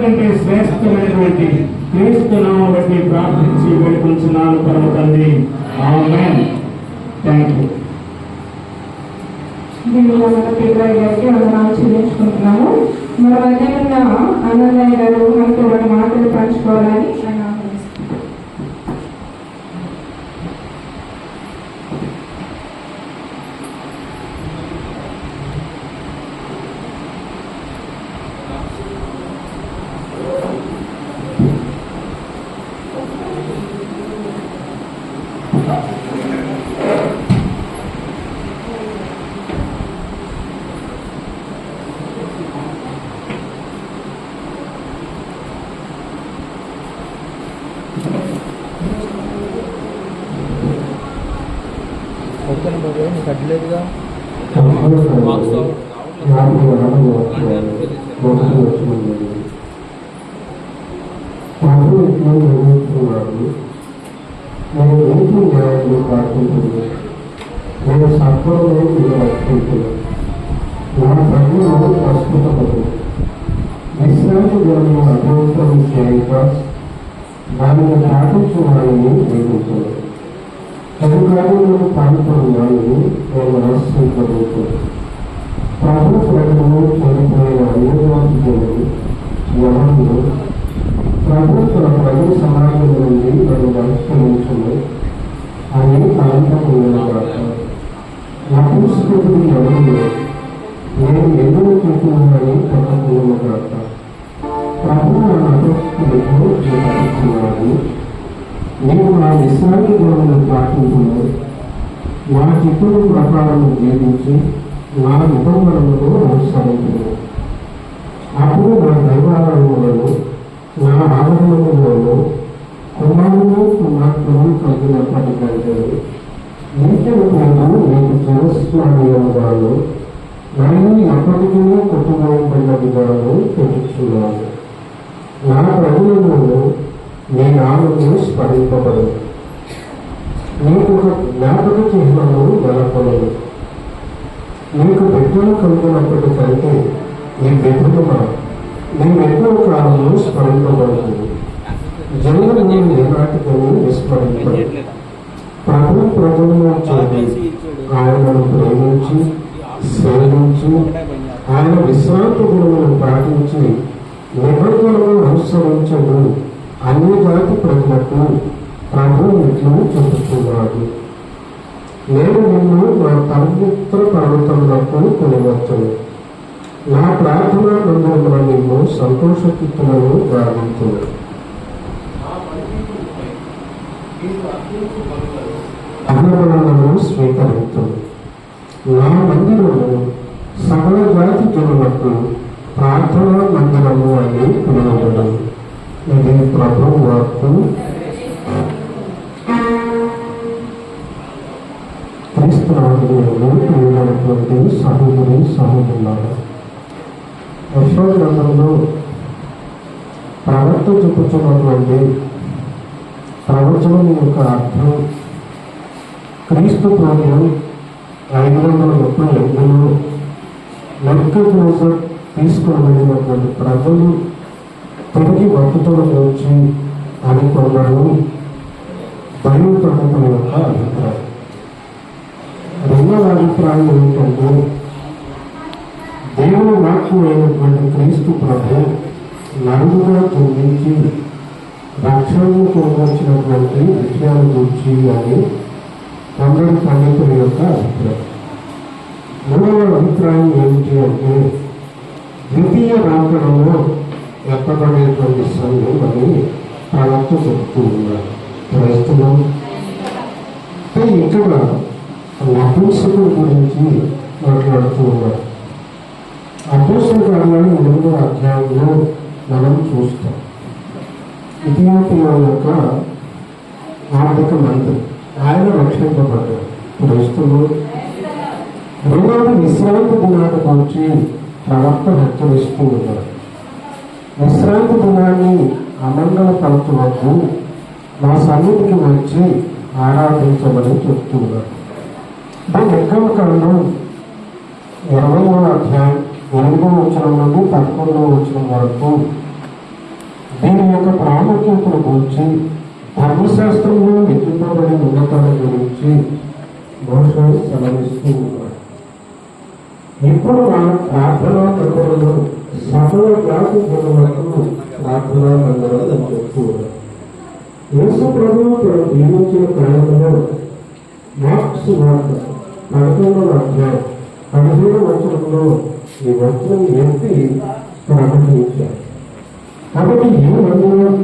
అందరికంటే శ్రేష్టమైనటువంటి క్రీస్తు నామమును బట్టి ప్రార్థించి వేడుకొంచున్నాను పరమ తండ్రి. ఆమేన్. Thank you. గారికి వందనాలు చెల్లించుకుంటున్నాము. మన మధ్య ఉన్న అన్నయ్య గారు మనతో వాటి మాటలు పంచుకోవాలని కట్టలేదుగా నేను నీతి న్యాయాన్ని కాకుంటుంది, నేను సత్వరమే రక్షించును. నా ప్రజలను ప్రస్తుతము విశ్రాంతి దినము అభ్యంతరం చేయక దానిని పాటించు వారిని వేడుకున్నాను. చదువులను పాల్గొని వారిని నేను ఆశ్రయించబోతున్నాను. ప్రభు ప్రజలను చనిపోయిన అన్యజాతికులను ఎవరు ప్రభుత్వ ప్రజల సమాజం నుండి నన్ను బహిష్కరించును అని తలంపకుండా నపుంసకుడు ఎవరు నేను ఎదురు చూపున్నానని చెప్పకుండా ప్రభు నన్ను అపస్తులకు చేపడుతున్నాను. నేను నా విశ్రాంతి గుణమును పాటించును, నా చిత్తుల ప్రకారం జీవించి నా నిబంధనలను అనుసరించును. అప్పుడు నా దైవాలయములను నా ఆవరణములను కుమారులు కుమార్తెలు కలిగినప్పటికంటే నీటిని ప్రభు నీకు చిరస్మరణీయముగాను మరియు ఎప్పటికీ కుటుంబమైన విధానం పెట్టుచున్నాను. నా ప్రజలను నీ నామము స్మరింపబడు, నీకు ఒక జ్ఞాపక చిహ్నము నెలకొనదు. నీకు బిడ్డలు కలిగినప్పటికంటే నీ బిడ్డలుగా నీ ఎక్కువ కాలము స్మరింపబడుతుంది. జనులు నేను ఏనాటికని విస్మరింపడు. ప్రభు ప్రజలను చేసి ఆయనను ప్రేమించి సేవించి ఆయన విశ్రాంతి గుణములను పాటించి నిబంధనలను అనుసరించడు అన్ని జాతి ప్రజలకు ప్రభు ఇట్లు చెబుతున్నాడు. నేను నిన్ను నా పవిత్ర పర్వతములకు కొనివచ్చును, నా ప్రార్థన నందున నిన్ను సంతోషకృతులను గావించును. అన్నదానము స్వీకరించును. నా మందిరము సకల జాతి జనులకు ప్రార్థనా మందిరము అని పిలువబడను. ఇది ప్రభు వాక్కు. క్రీస్తునటువంటి సహోదరి సహోదరులారా, యెషయా ప్రవక్త చెప్పుతున్నటువంటి ప్రవచనం యొక్క అర్థం క్రీస్తు ప్రభువు 538లో నెబుకద్నెజర్ తీసుకుని వెళ్ళినటువంటి ప్రజలు తిరిగి బతుకుల నుంచి అని కొన్నాను బైబిల్ పండితుల యొక్క అభిప్రాయం. రెండవ అభిప్రాయం ఏంటంటే దేవుని వాక్యం అయినటువంటి క్రీస్తు ప్రభు నలుగుగా చూపించి రక్షణను పొందొచ్చినటువంటి విషయాల గురించి అని కొందరు పండితుల యొక్క అభిప్రాయం. మూడవ అభిప్రాయం ఏమిటి అంటే ద్వితీయ రాకడంలో ఎక్కబడేటువంటి సంఘం అని ప్రవక్త చెప్తూ ఉన్నారు. ప్రస్తుతం ఇక్కడ నపుంసకుల గురించి మాట్లాడుతూ ఉన్నారు. అపోస్తల కార్యాలు 8వ అధ్యాయంలో మనం చూస్తాం. ఇథియోపియా యొక్క ఆర్థిక మంత్రి ఆయన రక్షింపబడ్డారు. ప్రస్తుతం రెండవ విశ్రాంతి దినాన్ని గురించి ప్రవక్త హెచ్చరిస్తూ ఉన్నారు. విశ్రాంతి దినాన్ని అమంగళపరచవద్దు, నా సన్నిధికి వచ్చి ఆరాధించమని చెప్తున్నారు. నిర్గమ కాండం 20వ అధ్యాయం 8వ వచనం నుండి 11వ వచనం వరకు దీని యొక్క ప్రాముఖ్యతను గురించి ధర్మశాస్త్రంలో లిఖింపబడిన ఉన్నతాల గురించి మోషే సెలవిస్తూ ఉన్నాడు. ఇప్పుడు నా ప్రార్థనా తత్వలను సకల జాతి జనులకు ప్రార్థనా మందిరాలు చెప్తూ ఉన్నాడు. యేసు ప్రభువు తన జీవించిన కాలంలో మార్క్స్ వార్త 11వ అధ్యాయం 17వ వచనంలో ఈ వచనం ఎత్తి ప్రకటించారు. కాబట్టి ఈ మందిరం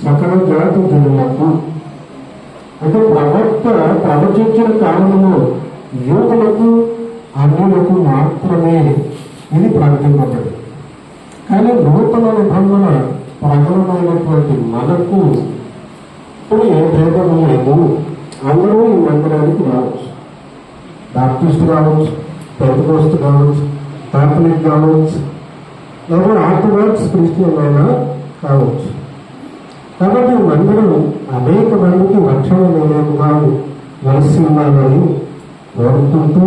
సకల జాతి జనులకు అంటే ప్రవచించిన కాలంలో యూదులకు అన్యులకు మాత్రమే ఇది ప్రకటింపబడింది. కానీ నూతన నిబంధన ప్రజలమైనటువంటి మనకు ఇప్పుడు ఏ భేదము లేదు. అందరూ ఈ మందిరానికి రావచ్చు. బాప్టిస్ట్ కావచ్చు, పెంతెకోస్తు కావచ్చు, కాథలిక్ కావచ్చు, లేదా ఆర్థడాక్స్ క్రిస్టియన్ అయినా కావచ్చు. కాబట్టి ఈ మందిరం అనేక మందికి రక్షణ నిలయంగా వెలిసి ఉన్నారని కోరుకుంటూ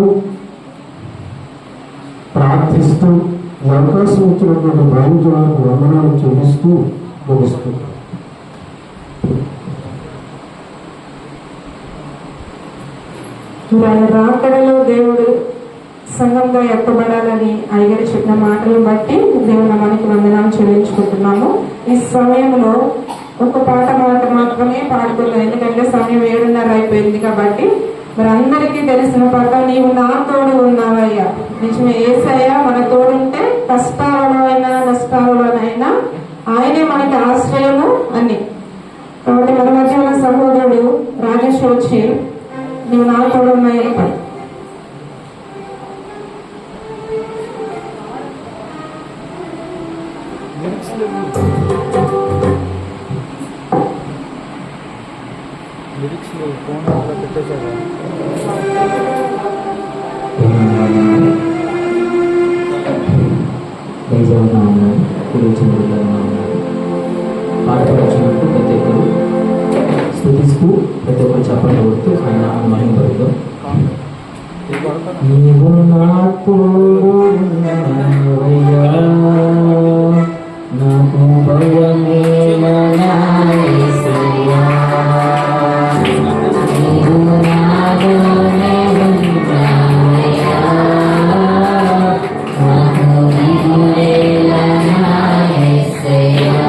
ప్రార్థిస్తూ ఈ అవకాశం ఇచ్చినటువంటి బయలుదేరులకు వందనాలు చెల్లిస్తూ ముగిస్తున్నాం. ఆయన రాకడలో దేవుడు సంఘంగా ఎత్తబడాలని అయ్యగారు చెప్పిన మాటలను బట్టి దేవుని మనకి వందనాలు చెల్లించుకుంటున్నాము. ఈ సమయంలో ఒక పాట మాత్రమే పాడుతున్నాం, ఎందుకంటే సమయం 7:30 అయిపోయింది. కాబట్టి మరి అందరికీ తెలిసిన పాట, నీవు నా తోడు ఉన్నావయ్యా. నిజమే, యేసయ్య మన తోడుంటే కష్టాలలో అయినా నష్టాలలోనైనా ఆయనే మనకి ఆశ్రయము అని. కాబట్టి మన మధ్య ఉన్న సహోదరుడు రాజేష్ వచ్చి నీవు నా తోడు ఉన్నాయని పాడు. పాటపడుచున్నట్టు ప్రతి ఒక్కరు స్థుతిస్తూ ప్రతి ఒక్కరు చప్పట్లు కొడుతూ ఆయన మహిమపడుతూ నీవు నాకు నాకు భయమేలా యేసయ్యా, నీవు నాలోనే ఉన్నావయ్యా, నాకు దిగులేలా యేసయ్యా,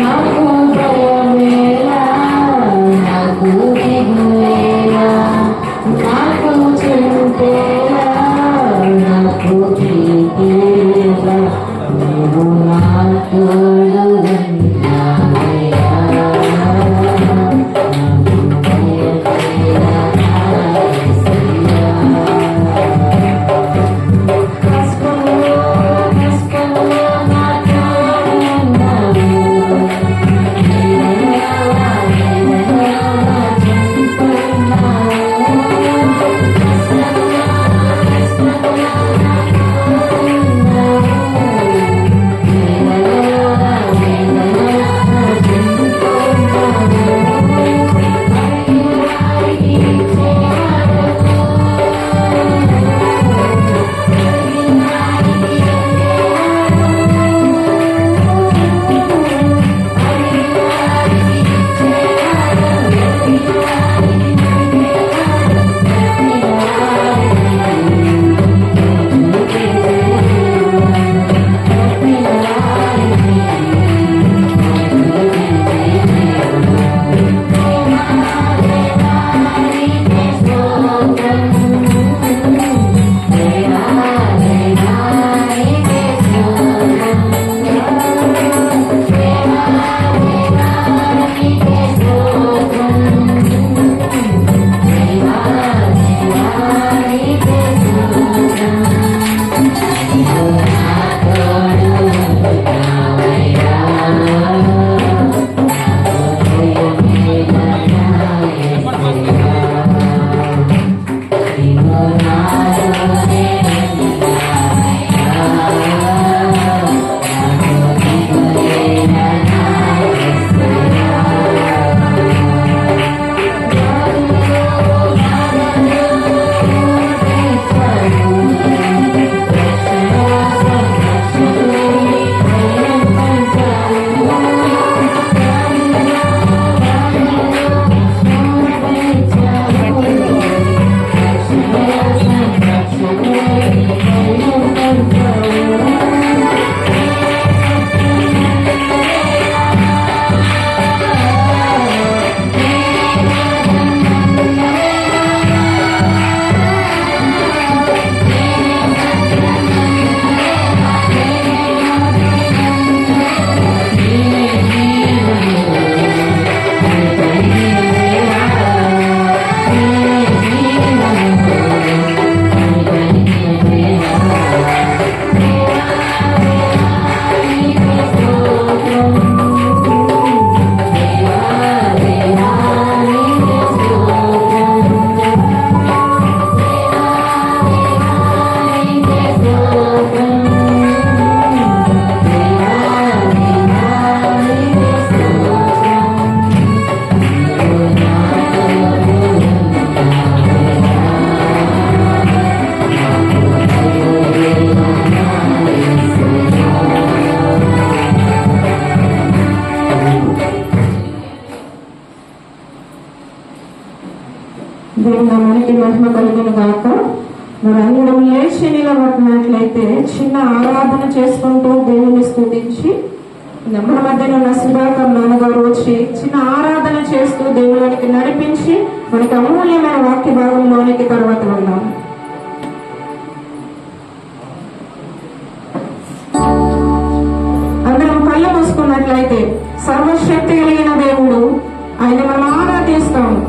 నాకు భయమేలా, నాకు దిగులేలా, నాకు చింతేలా, నాకు ప్రీతిలా, నీవు నా మహిమ కలిగిన గాక. మరి అందరం లేచి నిలబడినట్లయితే చిన్న ఆరాధన చేసుకుంటూ దేవుని స్తుతించి మన మధ్యలో ఉన్న సుధాకర్ నాన్నగారు వచ్చి చిన్న ఆరాధన చేస్తూ దేవునికి నడిపించి మనకి అమూల్యమైన వాక్య భాగంలోనికి తర్వాత వెళ్దాం. అందరం కళ్ళు మూసుకున్నట్లయితే సర్వశక్తి కలిగిన దేవుడు ఆయన మనం ఆరాధిస్తాము.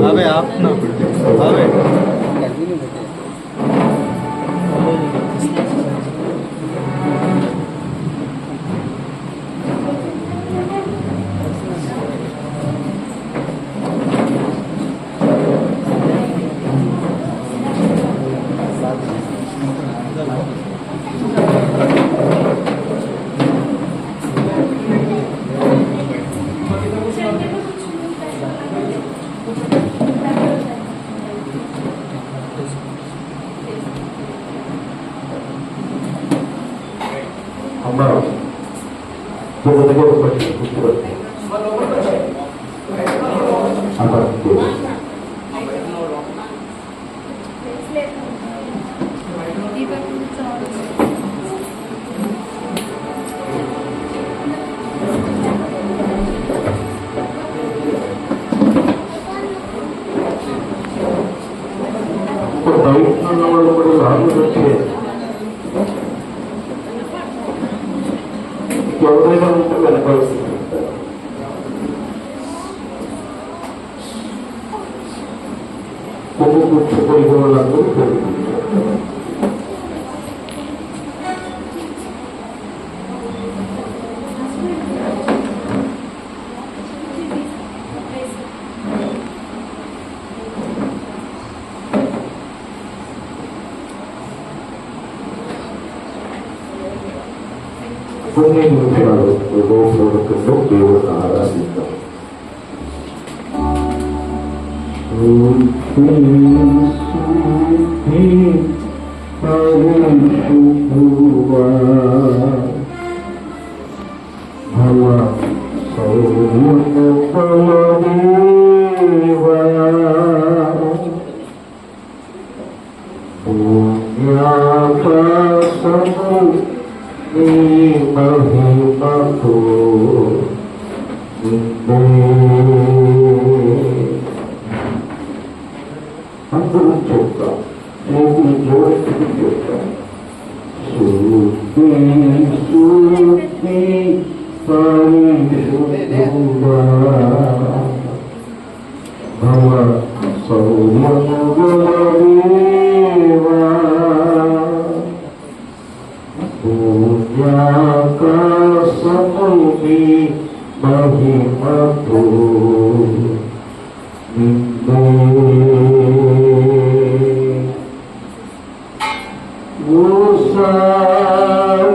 अबे आप ना अबे ఎవరైనా ఉంటే వెనకాల్సి కొమ్ము కూర్చుపోయి వాళ్ళందరూ పెరుగుతుంటారు. కొన్ని నిమిషాలు హృదయపూర్వకంగా దేవుని ఆరాధిద్దాం. మహిమతో అందరూ చెప్తాం, చేతులు జోడించి చెప్తాం. శుద్ధి శుద్ధి పరిశుద్ధుడా భవ సౌమ్యముగల దేవా పుణ్యాకాశముని మహిమతో నిండే ఓసారి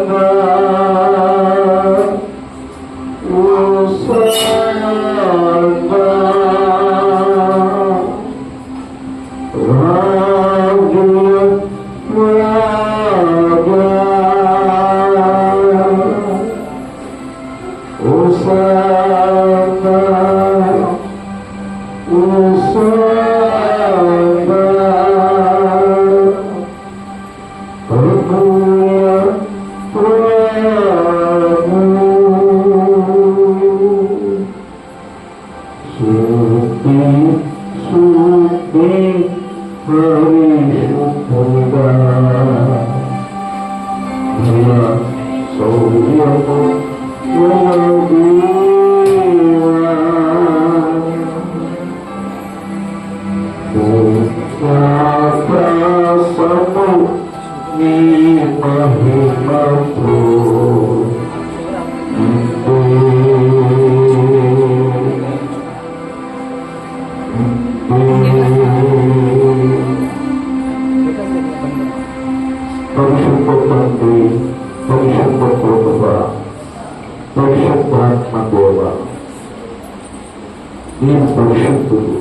పరిశుద్ధులు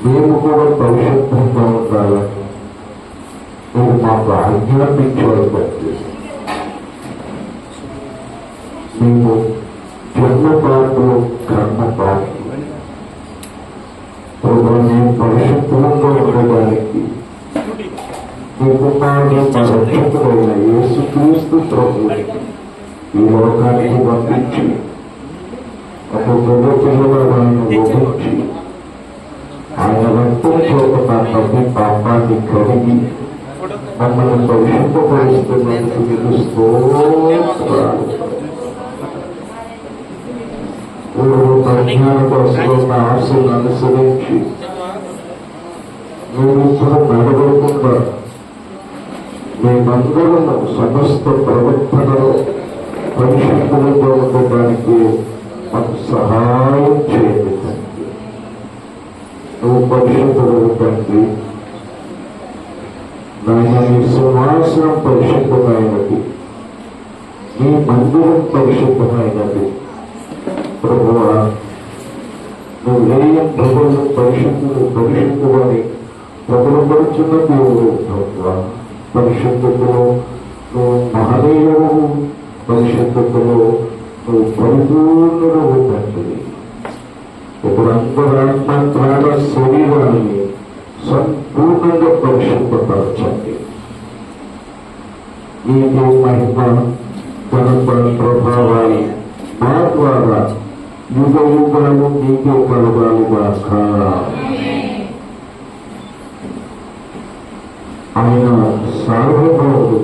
మేము కూడా పరిశుద్ధంగా ఉండాలని నువ్వు మాకు ఆజ్ఞాపించాలి. బట్టి మేము జన్మపాటు కర్మపాటు మేము పరిశుద్ధంగా ఉండడానికి మీ కుమారుడు మా రక్షకుడైన యేసుక్రీస్తు ప్రభువుని ఈ లోకానికి పంపించి ఒక గొప్ప పిల్లవాడిని ఓడించి ఆయన రక్తం చోట నా తల్లి పాపాన్ని కడిగి మమ్మల్ని పరిశుద్ధపరుస్తున్నందుకు మీకు స్తోత్రాలు. పరిజ్ఞాన కోసం నా ఆశను అనుసరించి మీరు ఇప్పుడు నడవకుండా మేమందరము సమస్త ప్రవర్తనలో పరిశుద్ధంగా ఉండడానికి మాకు సహాయం చేయండి తండ్రి. నువ్వు పరిశుద్ధుడు తండ్రి. నాయన నీ సింహాసనం పరిశుద్ధమైనది, నీ మందిరం పరిశుద్ధమైనది. ప్రభువా నువ్వు ఏ ప్రభువులు పరిశుద్ధుడు అని ప్రభుపడుచున్న దేవుడు. ప్రభువా పరిశుద్ధతలో నువ్వు మహనీయుడు, పరిశుద్ధతలో నువ్వు పరిపూర్ణుడు తండ్రి. ఇప్పుడు అంతరాత్మ ప్రాణ శరీరాన్ని సంపూర్ణంగా పరిశుద్ధపరచండి. నీకే మహిమ ఘనత ప్రభావాలు మా ద్వారా యుగ యుగాలు నీకే కలగాలి గాక. ఆయన సార్వభౌముడు,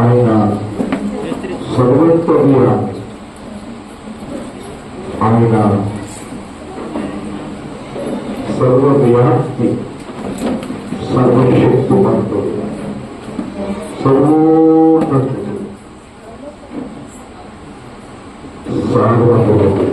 ఆయన సర్వోత్తమీయాన్ని, ఆయన సర్వవ్యాప్తి, సర్వశక్తిమంతుడు, సర్వోన్నతుడు, సార్వభౌముడు,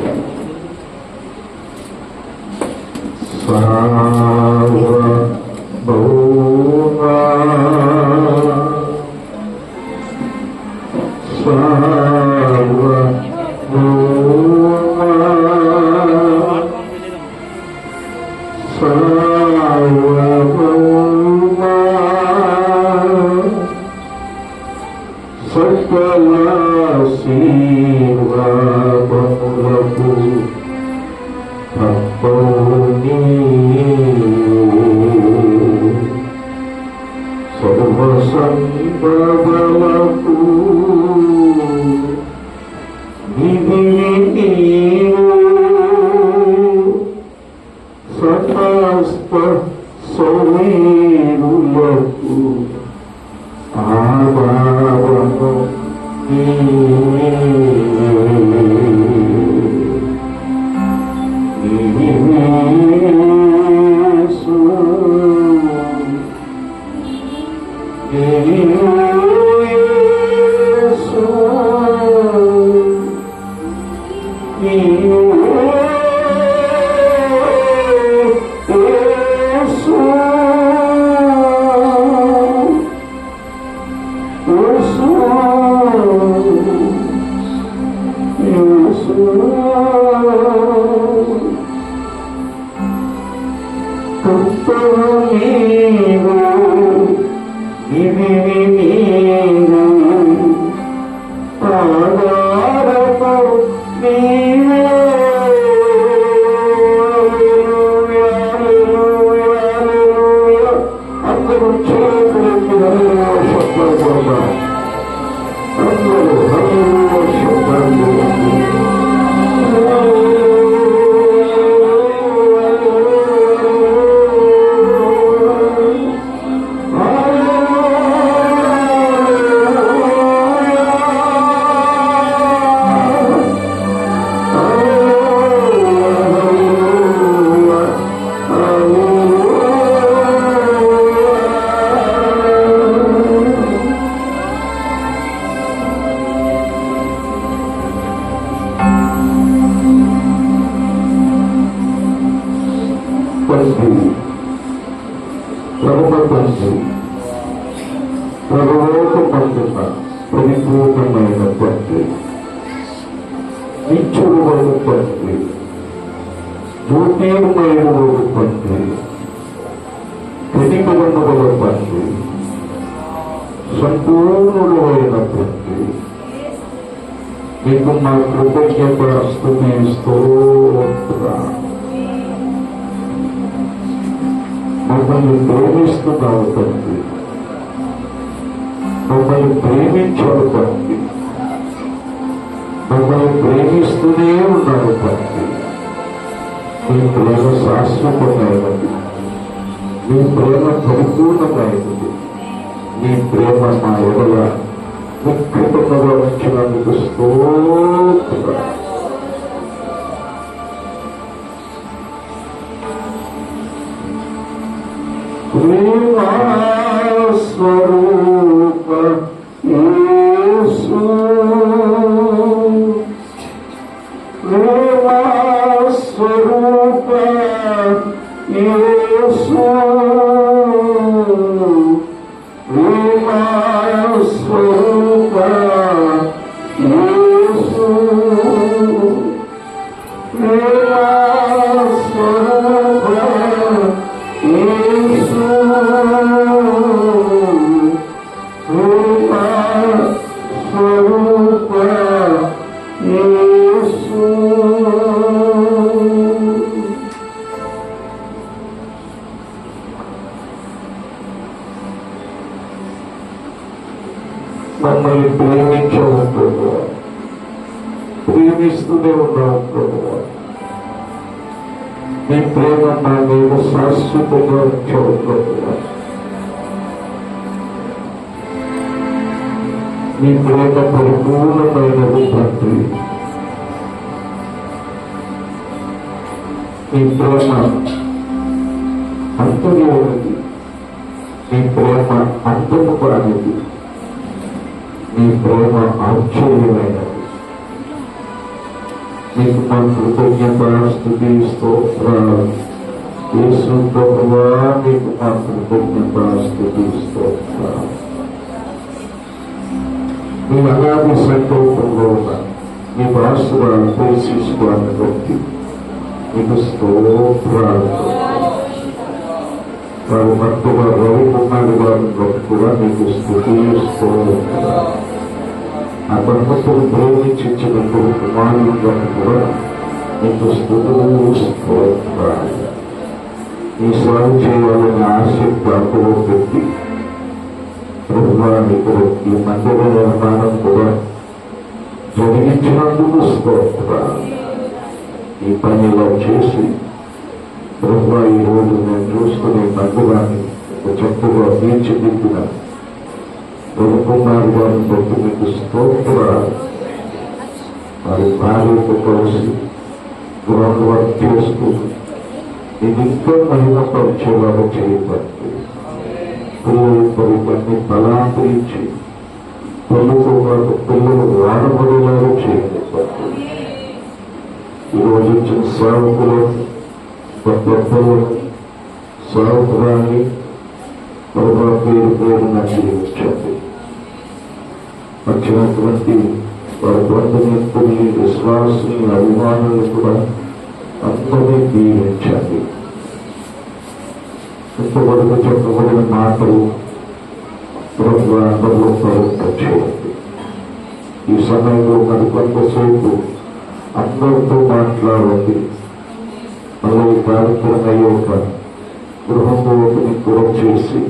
నీవే తండ్రి, పరమ తండ్రి, పరలోకమందున పరిపూర్ణమైన తండ్రి, నిత్యుడైన తండ్రి, జ్యోతిర్మయుడైన తండ్రి, కనికరముగల తండ్రి, సంపూర్ణుడైన తండ్రి, మీకు మా కృతజ్ఞత స్తుతి స్తోత్రం. మమ్మల్ని ప్రేమిస్తున్నావు తండ్రి, మమ్మల్ని ప్రేమించాడు తండ్రి, మమ్మల్ని ప్రేమిస్తూనే ఉన్నాడు తండ్రి. మీ ప్రేమ శాశ్వతమైనది, మీ ప్రేమ పరిపూర్ణమైనది, మీ ప్రేమ మా ఎడల ముఖ్యతగా ఉంచినందుకు స్తోత్రం. స్వరూప యేసు, స్వరూప యేసు, స్వరూప యేసు, స్వరూప యేసు, స్వరూప యేసు. మమ్మల్ని ప్రేమించావు ప్రభువా, ప్రేమిస్తూనే ఉన్నావు ప్రభువా. నీ ప్రేమ నా మీద శాశ్వతంగా ఉంచావు ప్రభువా. నీ ప్రేమ పరిపూర్ణమైనది తండ్రి. నీ ప్రేమ అంతర్యమైనది, నీ ప్రేమ అంతము కానిది, నీ ప్రేమ ఆశ్చర్యమైనది. నీకు మా కృతజ్ఞత స్తుతి స్తోత్రాలు. యేసు ప్రభువా, నీకు మా కృతజ్ఞత స్తుతి స్తోత్రాలు. మీ అనాది సంకల్పంలో ఉన్న మీ భాషలను పరిశీలించుకోవాలని బట్టి మీకు స్తోత్రాలు. వారి భక్తుల రవి కుమారి వారిని బట్టి కూడా మీకు స్తుతి స్తోత్రాలు. ఆ భక్తులు ప్రేమించినప్పుడు కుమారుని బట్టి కూడా మీకు స్తుతులు స్తోత్రాలు. ఈ సేవ చేయాలని ఆసక్తి అప్పుడు పెట్టి ప్రభుత్వానికి ఈ మందిర నిర్మాణం కూడా జరిగించినందుకు స్తోత్రాలు. ఈ పనిలో చేసి ప్రభు ఈ రోజు నేను చూసుకునే మందిరాన్ని చక్కగా తీర్చిదిద్దిన ప్రభుకుమారి వారిని బట్టి మీకు స్తోత్రాలు. వారి భార్యతో కలిసి గ్రౌండ్ వర్క్ చేస్తూ ఇది ఇంకా మహిమపరిచేలాగా చేయబట్టి పిల్లలు పరిపన్ని బలాంతరించి పిల్లలతో పాటు పిల్లలు వాడబడేలాగా చేయబట్టి ఈరోజు ఇచ్చిన సేవకులు పెద్దలు సేవకురాన్ని ప్రభా పేరు పేరున జీవించండి. వచ్చినటువంటి వారి బంధుమిత్రుల్ని, విశ్వాసుల్ని, అభిమానులు కూడా అందరినీ దీవించండి. ఇంతవరకు చెప్పబడిన మాటలు ప్రభు అందరిలో ప్రవర్త చేయండి. ఈ సమయంలో మరికొంతసేపు అందరితో మాట్లాడండి. మళ్ళీ ఈ కార్యక్రమం అయ్యాక గృహంలోకి కూడా చేసి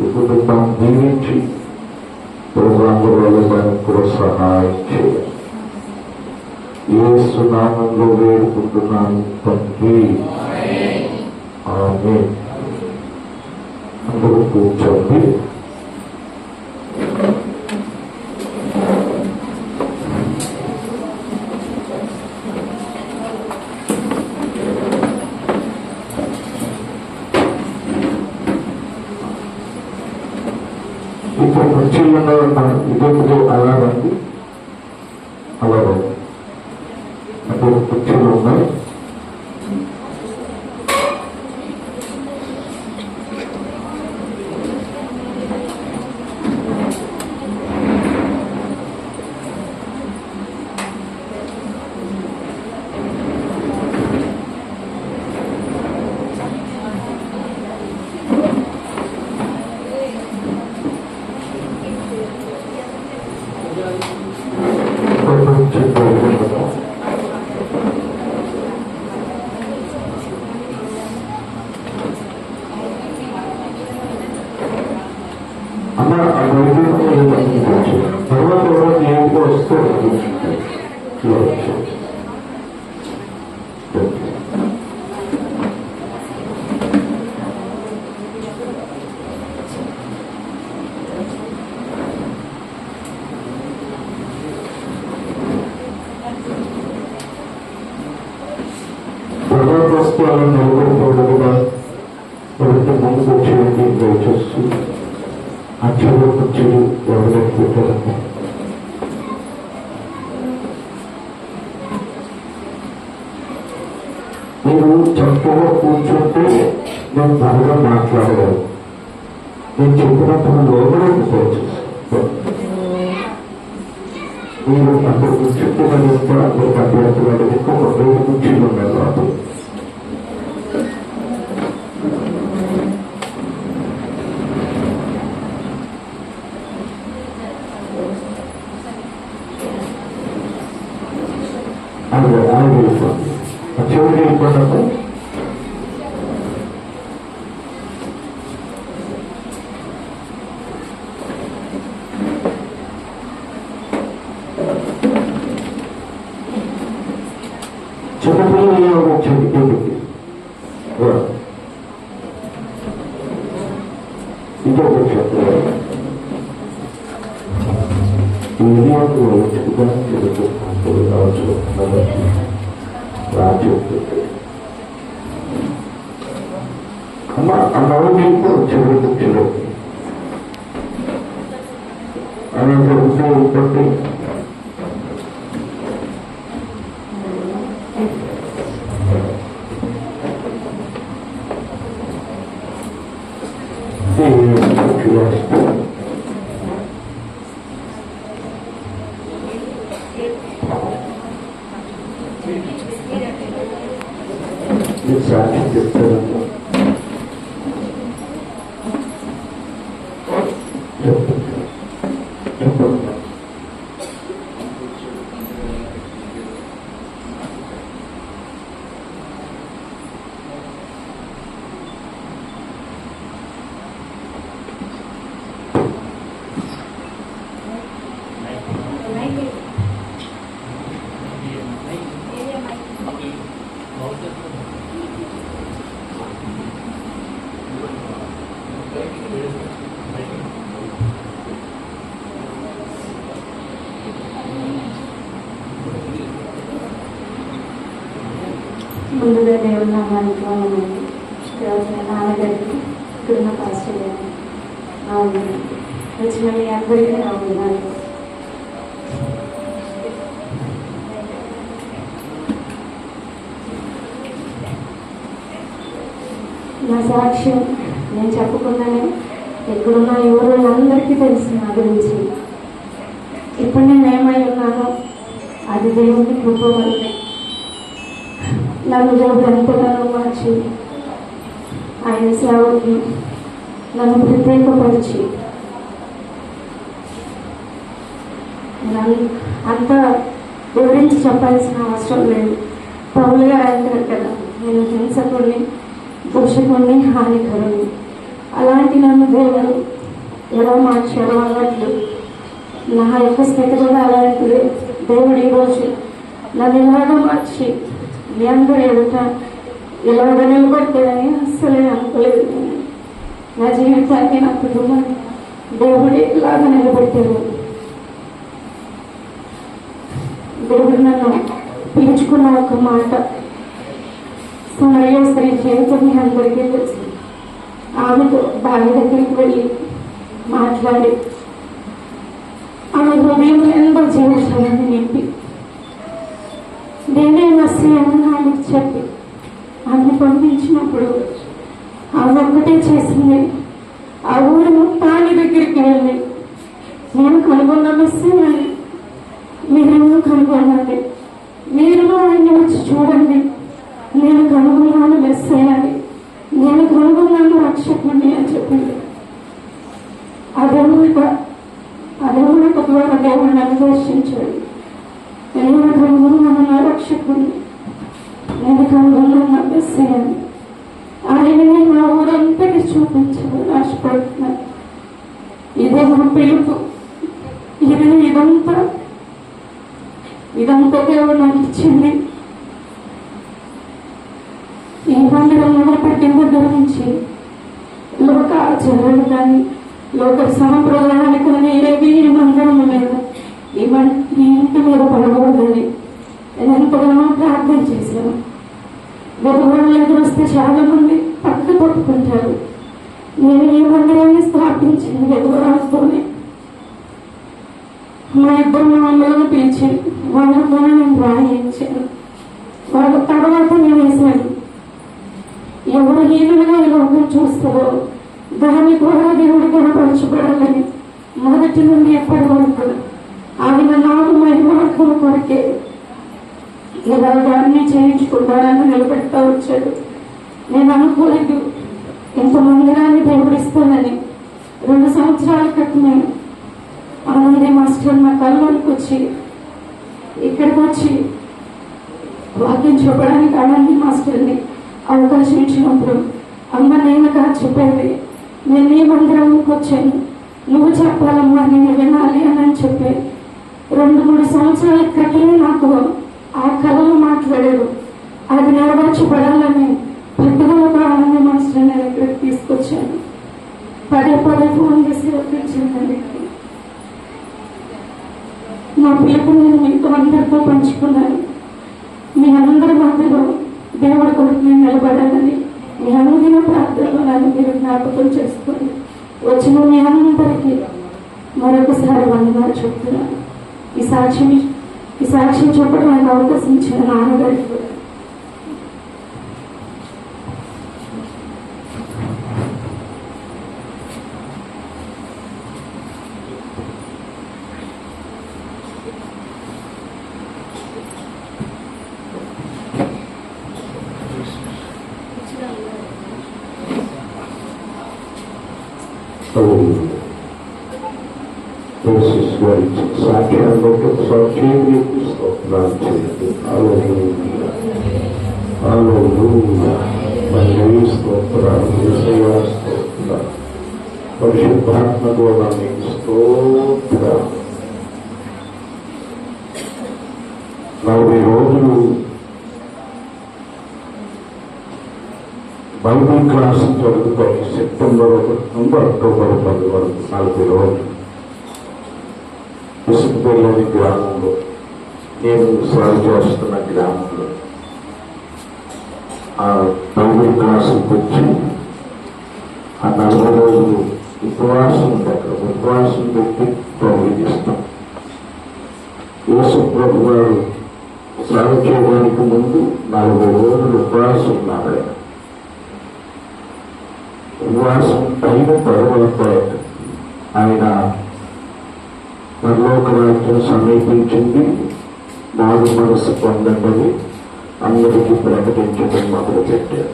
ఈ కుటుంబాన్ని దీవించి ప్రోగ్రాంలో వెళ్ళడానికి కూడా సహాయం చేయండి. యేసు నామంలో వేడుకుంటున్నాను తండ్రి, ఆమేన్. అందరూ కూర్చోండి. ఇప్పుడు కుర్చీలు ఇదొకటి అలాగండి, అలాగండి. అప్పుడు కుర్చీలు ఉన్నాయి. వస్త్రాలను నిలబడిపోవడంగా ఎవరికి ముందుకు వచ్చేది దయచేస్తూ ఆ చెడు చెడు ఎవరికి పెట్టారు. మీరు చక్కగా కూర్చుంటే నేను బాగా మాట్లాడగలను. నేను చెప్పినప్పుడు లోపలిపోవచ్చు. మీరు అక్కడ కూర్చుంటే అందరూ అభ్యర్థులు ఎక్కువ 2 కుర్చీలు ఉన్నాయి లోపల. అదే వెళ్ళిపోతుంది. చివరికి వెళ్ళిపోయినప్పుడు చిన్నపిల్లలు వచ్చింది ఇంటికి ఇంకొక చెప్పారు రాజు అమ్మ అన్నవి మీకు చెడు కుర్చీలో అని ఉపయోగపడి సాక్షి చెప్తారు. ముందుగా దేవుడు నామానికి వందనాలు. నాన్నగారికి ఇక్కడున్న పాస్టర్ గారికి వచ్చిన మీ అందరికీ నా వందనాలు. నా సాక్ష్యం నేను చెప్పకుండానే ఎక్కడున్న ఎవరు అందరికీ తెలుసు నా గురించి. ఇప్పుడు నేను ఏమై ఉన్నానో అది దేవుని కృప వల్లే. నన్ను దేవుడు ఎంతగానో మార్చి ఆయన సేవకి నన్ను ప్రత్యేకపరిచి నన్ను అంత వివరించి చెప్పాల్సిన అవసరం లేదు. పౌలు గారు అంటారు కదా, నేను హింసకుడిని, దోషకుడిని, హానికరుని. అలాంటి నన్ను దేవుడు ఎలా మార్చాడో అన్నట్లు నా యొక్క స్థితి కూడా అలాంటిది. దేవుడు ఈరోజు నన్ను ఇలాగా మార్చి మీ అందరూ ఎదుట ఇలాగ నిలబడతాడని అస్సలే అనుకోలేదు. నా జీవితాన్ని, నా కుటుంబాన్ని దేవుడు ఇలాగా నిలబెట్టాడు. దేవుడు నన్ను పిలుచుకున్న ఒక మాట, సమరయ స్త్రీ జీవితం మీ అందరికీ తెలుసు. ఆమెతో బావి దగ్గరికి వెళ్ళి మాట్లాడి ఆమె హృదయం ఎంతో జీవితాన్ని నింపి నేనే మసీహని ఆమెకు చెప్పి ఆమె పంపించినప్పుడు ఆమె ఒక్కటే చేసింది. ఆ ఊరు మొత్తాన్ని దగ్గరికి వెళ్ళి నేను కనుగొన్న మసీహని మీరు కనుగొనండి, మీరు ఆయన్ని వచ్చి చూడండి, నేను కనుగొన్నాను మెస్సయ్యని, నేను కనుగొన్నాను రక్షకుని అని చెప్పింది. అదేమో ద్వారా దేవుడు నన్ను దర్శించాడు. నేను కనుగొన్నాను నా రక్షకుని, నేను కనుగొన్నాను మెస్సయ్యని. ఆయనని నా ఊరంతటి చూపించాలని ఆశపడుతున్నాను. ఇదే మా పిలుపు. ఇదంతా దేవుడు నాకు ఇచ్చింది. ఈ మందిరం మొదలుపెట్టిన దగ్గర నుంచి లోక ఆచారాలు కానీ లోక సంప్రదాయాలు కానీ ఏవి ఈ మందిరం లేదు. ఈ ఇంటి మీద పడకూడదని నేను ఎంతగానో ప్రార్థన చేశాను. విధవాళ్ళు ఎదురొస్తే చాలా మంది పక్క పట్టుకుంటారు. నేను ఈ మందిరాన్ని స్థాపించింది విధవరాలతోనే. మా ఇద్దరు మమ్మల్ని పిలిచి వాళ్ళతో నేను రాయించాను. వాళ్ళ తర్వాత నేను వేశాను. ఎవరు హీనులుగా ఈ లోకం చూస్తారో దాని ద్వారా దేవుడు కనపరచబడాలని మొదటి నుండి ఎప్పటి వరకు ఆయన నాకు మహిమార్గం కొరకే ఇలాగాన్ని చేయించుకుంటానని నిలబెడతా వచ్చాడు. నేను అనుకోలేదు ఇంత మందిరాన్ని దేవుడిస్తానని. 2 సంవత్సరాల క్రితమే ఆనంది మాస్టర్ నా కళ్ళలోకి వచ్చి ఇక్కడికి వచ్చి వాక్యం చెప్పడానికి ఆనంది మాస్టర్ని అవకాశం ఇచ్చినప్పుడు, అమ్మ నేను కాదు చెప్పేది, నేను నీ మందిరానికి వచ్చాను, నువ్వు చెప్పాలమ్మా, నేను వినాలి అని చెప్పి 2-3 సంవత్సరాల క్రితమే నాకు ఆ కళలు మాట్లాడారు. అది నెరవేర్చబడాలని పట్టుదలతో ఆనంద మాస్టర్ నేను ఇక్కడికి తీసుకొచ్చాను. పదే ఫోన్ చేసి ఒప్పించిందండి. నా పిలుపు నేను మీతో అందరితో పంచుకున్నాను. మీ అందరి మధ్యలో దేవుడి కొరకు నేను నిలబడాలని మీ అనుదిన ప్రార్థనలో నన్ను మీరు జ్ఞాపకం చేసుకొని వచ్చిన మీ అందరికీ మరొకసారి వందనాలు చెప్తున్నాను. ఈ సాక్ష్యం చెప్పడం నాకు అవకాశం ఇచ్చిన నాన్నగారికి కూడా. సాక్ష్యాన్ని సాక్షి స్తోత్రాలు చేయండి. స్తోత్రాలు పరిశుద్ధాత్మ గోళాన్ని స్తోత్ర 40 రోజులు బైబిల్ క్లాసు జరుగుతాయి. సెప్టెంబర్ 1 నుండి అక్టోబర్ 10 వరకు 40 రోజులు విసుగులోని గ్రామంలో, నేను సేవ చేస్తున్న గ్రామంలో ఆ బైబిల్ క్లాసుకి వచ్చి ఆ 40 రోజులు ఉపవాసం ఉంది. అక్కడ ఉపవాసం పెట్టి ప్రవేశిస్తాం. యేసు ప్రభు గారు సేవ చేయడానికి ముందు 40 రోజులు ఉపవాసం ఉన్నారు. ఉపవాసం అయిన తర్వాత ఆయన పరలోక రాజ్యం సమీపించింది, మారు మనసు పొందండి అందరికీ ప్రకటించడం మొదలుపెట్టారు.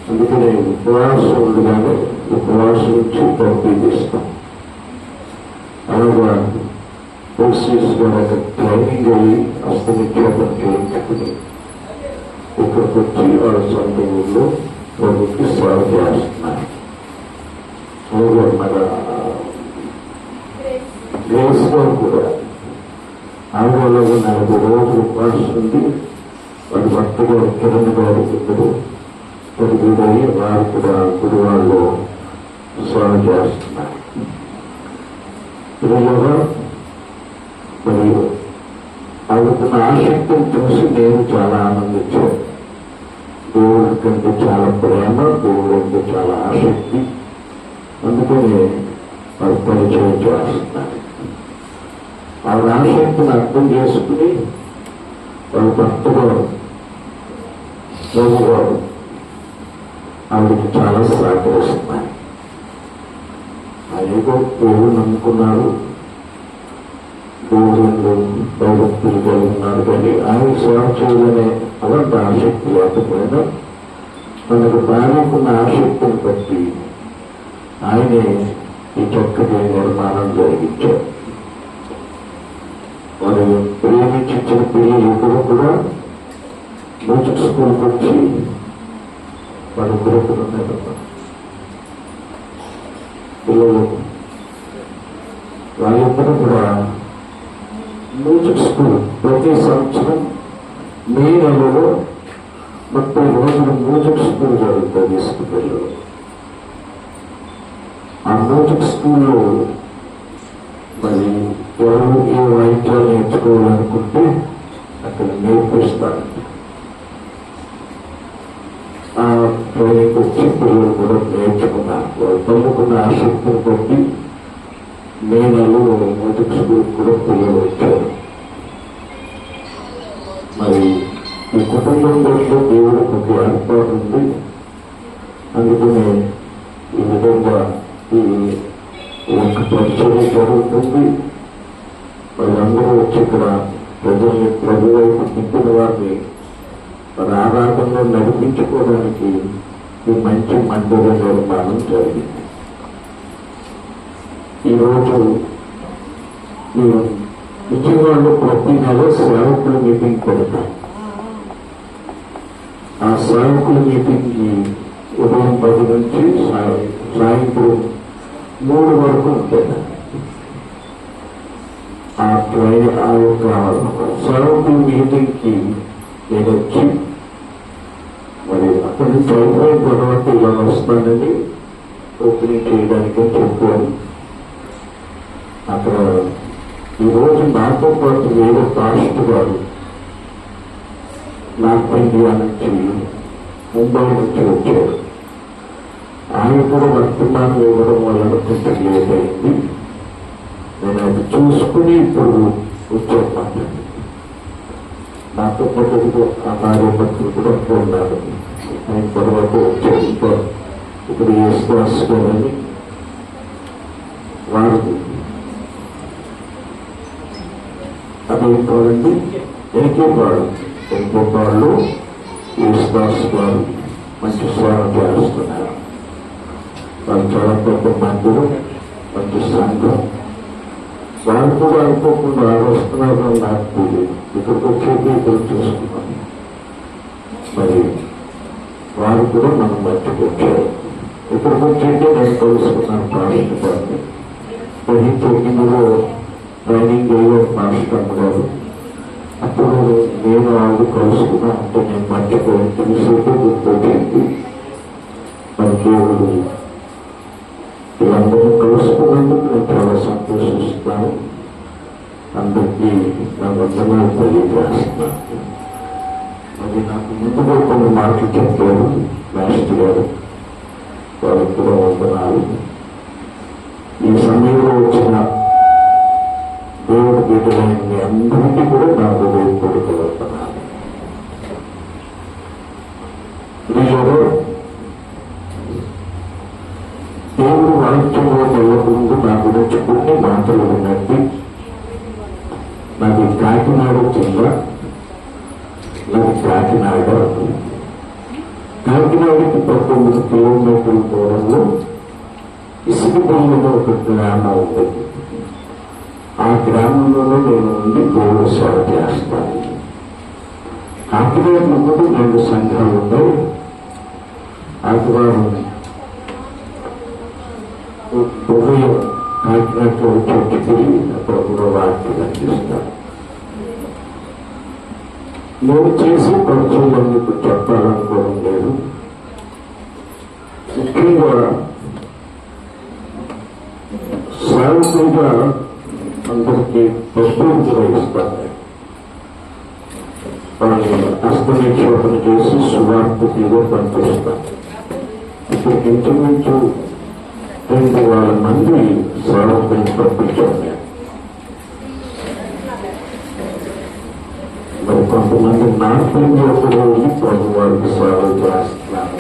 అందుకనే ఉపవాసం ఉండగానే ఉపవాసం నుంచి పంపిస్తాం. అలాగా ఓసీస్ గారు ట్రైనింగ్ అయ్యి హస్తనిక్షేపం చేయించుకుని ఇక్కడికి వచ్చి వాళ్ళ సొంత ఊళ్ళో ప్రభుత్వ సేవ చేస్తున్నారు. అలాగే మన గ్రేస్ గారు కూడా ఆందోళనలో 40 రోజులు ఉపవాసింది. వారి భర్త గారు కిరణ్ గారు ఇద్దరు పెరుగుదయ్యి వారు కూడా గురువాళ్ళు సేవ చేస్తున్నారు. పిల్లలుగా మరియు ఆవిడకున్న ఆసక్తిని చూసి నేను చాలా ఆనందించాను. దేవుడి కంటే చాలా ప్రేమ, దేవుడి అంటే చాలా ఆసక్తి. అందుకని వారు పరిచయం చేస్తున్నారు. ఆవిడ ఆసక్తిని అర్థం చేసుకుని వాళ్ళ భర్త గారు గారు ఆవిడకి చాలా సహకరిస్తున్నాయి. ఏదో దేవుడు నమ్ముకున్నారు, దేవుడు భక్తులు కలిగి ఉన్నారు. కానీ ఆయన సేవ చేయాలనే అలాంటి ఆసక్తి లేకపోయినా మనకు బాగున్న ఆసక్తిని బట్టి ఆయనే ఈ చక్కటి నిర్మాణం జరిగించారు. వారు ప్రేమించిన పిల్లలు ఎప్పుడు కూడా మ్యూజిక్ స్కూల్కి వచ్చి వారి గ్రూపులు ఉన్నారమ్మా పిల్లలు. వాళ్ళిద్దరూ కూడా మ్యూజిక్ స్కూల్ ప్రతి సంవత్సరం మే నెలలో 30 రోజులు మ్యూజిక్ స్కూల్ జరుగుతుంది. పిల్లలు ఆ మ్యూజిక్ స్కూల్లో మరి ఎవరు ఏ వాయిద్యాలు నేర్చుకోవాలనుకుంటే అక్కడ నేర్పిస్తారు. వచ్చి పిల్లలు కూడా నేర్చుకున్నారు. వాళ్ళు పొందుకున్న ఆసక్తిని బట్టి మే నెలలో మొదటి స్కూల్ కూడా పిల్లలు వచ్చారు. మరి ఈ కుటుంబంలో దేవుడికి ఒక ఏర్పాటు ఉంది. అందుకనే ఈ విధంగా ఈ ఒక పరిచయం జరుగుతుంది. మరి అందరూ వచ్చి ఇక్కడ ప్రజల్ని ప్రభు వైపు తిప్పిన వారిని మరి ఆరాధనలో నడిపించుకోవడానికి ఈ మంచి మందిర నిర్మాణం జరిగింది. ఈరోజు ఈ విజయవాడలో ప్రతి నెల సేవకుల మీటింగ్ పెడతాం. ఆ సేవకుల మీటింగ్కి ఉదయం 10 నుంచి సాయంత్రం 3 వరకు ఉంటుంది. ఆ యొక్క సేవకుల మీటింగ్కి నేను వచ్చి మరి అక్కడి నుంచి అయిపోయిన తర్వాత ఇలా వస్తానని ఓపెనింగ్ చేయడానికి చెప్పాను. అక్కడ ఈరోజు నాతో పాటు వేరే పాస్టర్ గారు నార్త్ ఇండియా నుంచి ముంబై నుంచి వచ్చారు. ఆయన కూడా వర్తమానం ఇవ్వడం వల్ల కొంచెం లేట్ అయింది. నేను అది చూసుకుని ఇప్పుడు వచ్చాను. నాతో పాటు ఆ కార్యకర్తలు కూడా అక్కడ ఉన్నారు. ఆయన తర్వాత వచ్చారు. ఇప్పుడు యేసుదాస్ గారని వారిది అదేంటండి ఎంకేపాళ్ళు యేసుదాస్ గారు మంచి సేవ చేస్తున్నారు. వాళ్ళు చాలా పెద్ద మందిరం, మంచి సంఘం. వాళ్ళు కూడా అనుకోకుండా వస్తున్నారు నాకు తెలియదు. ఇక్కడికి వచ్చేది ఇక్కడ చూసుకున్నాను. మరి వారు కూడా మనం మధ్యకి వచ్చారు. ఇక్కడికి వచ్చేది నేను కలుసుకున్నాను పాస్టర్ గారిని. గ్రహించలో ట్రైనింగ్ అయ్యే పాస్టర్ గారు. అప్పుడు నేను వాళ్ళు కలుసుకున్నా. అంటే నేను మర్చిపోయి తెలిసేది గుర్తొచ్చింది. మరి దేవుడు వీళ్ళందరూ కలుసుకున్నందుకు నేను చాలా సంతోషిస్తాను. అందరికీ నా వందనాలు తెలియజేస్తున్నాను. అది నాకు ముందుగా కొన్ని మాటలు చెప్పారు మాస్టర్ గారు. వాళ్ళకి కూడా వందనాలు. ఈ సమయంలో వచ్చిన దేవుడి బిడ్డలైన మీ అందరికీ కూడా నా హృదయపూర్వక వందనాలు. దేవుడు వాక్యంలో వెళ్ళకుండా నా గురించి కొన్ని మాటలు వినండి. నాది కాకినాడ జిల్లా. కాకినాడకి 19 కిలోమీటర్ల దూరంలో ఇసుకపల్లిలో ఒక గ్రామం ఉంటుంది. ఆ గ్రామంలోనే నేను ఉండి దేవుడు సేవ చేస్తాను. కాకినాడలో కూడా 2 సంఘాలు ఉన్నాయి. ఆదివారం ఉదయం కాకినాడలో చర్చకి అక్కడ కూడా వాక్యం అందిస్తాను. నేను చేసే పరిచయం మీకు చెప్పాలనుకోవడం లేదు. ముఖ్యంగా సేవకులుగా అందరికీ ప్రశ్నలు ఇస్తాను. వాళ్ళని హస్తనిక్షేపణ చేసి సువార్తలో పంపిస్తాను. ఇప్పుడు ఇంచుమించు 2,000 మంది సేవకులను పంపించాను. మరి కొంతమంది నార్త్ ఇండియా కూడా వెళ్ళి ప్రభు వారికి సేవలు చేస్తున్నాను.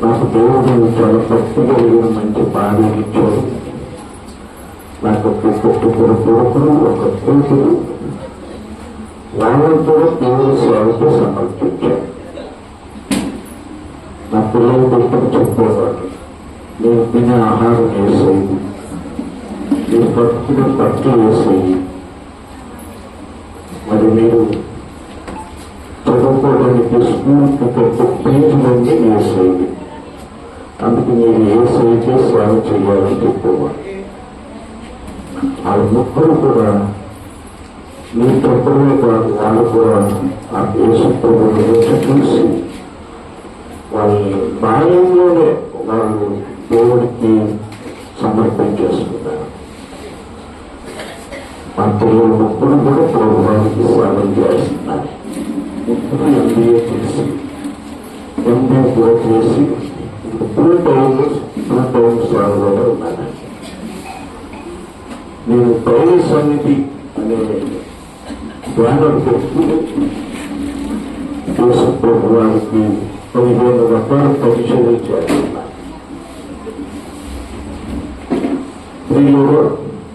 నాకు దేవుడు చాలా భక్తి కలిగిన మంచి భార్య ఇచ్చాడు. నాకు ఒక కొడుకులు, ఒక కూతురు. వాళ్ళని కూడా దేవుడు సేవకు సమర్పించాడు. నా పిల్లలు కూడా చెప్పేవాడు, నేను తినే ఆహారం వేసేది, నేను పట్టుకునే బట్టలు వేసేది. మరి మీరు చదువుకోవడానికి స్కూల్కి పెద్ద ఫీజులన్నీ వేసేది. అందుకు మీరు ఏసైతే సేవ చేయాలని చెప్పేవాడు. వాళ్ళ ముగ్గురు కూడా మీ చెప్పడమే కాదు, వాళ్ళు కూడా ఆ యేసు ప్రభువుని చూసి వాళ్ళని బాల్యంలోనే వాళ్ళు దేవుడికి సమర్పించేస్తున్నారు. మా పిల్లలు ముగ్గురు కూడా ప్రభువానికి సేవలు చేస్తున్నారు. ముగ్గురు MBA చేసి చేసి 2 టైమ్స్ సాగులో ఉన్నాను. నేను దైవ సన్నిధి అనే బ్యానర్ పెట్టుకుని యేసు ప్రభు వారికి 15 రకాల పరిచయం చేస్తున్నాను. స్త్రీలో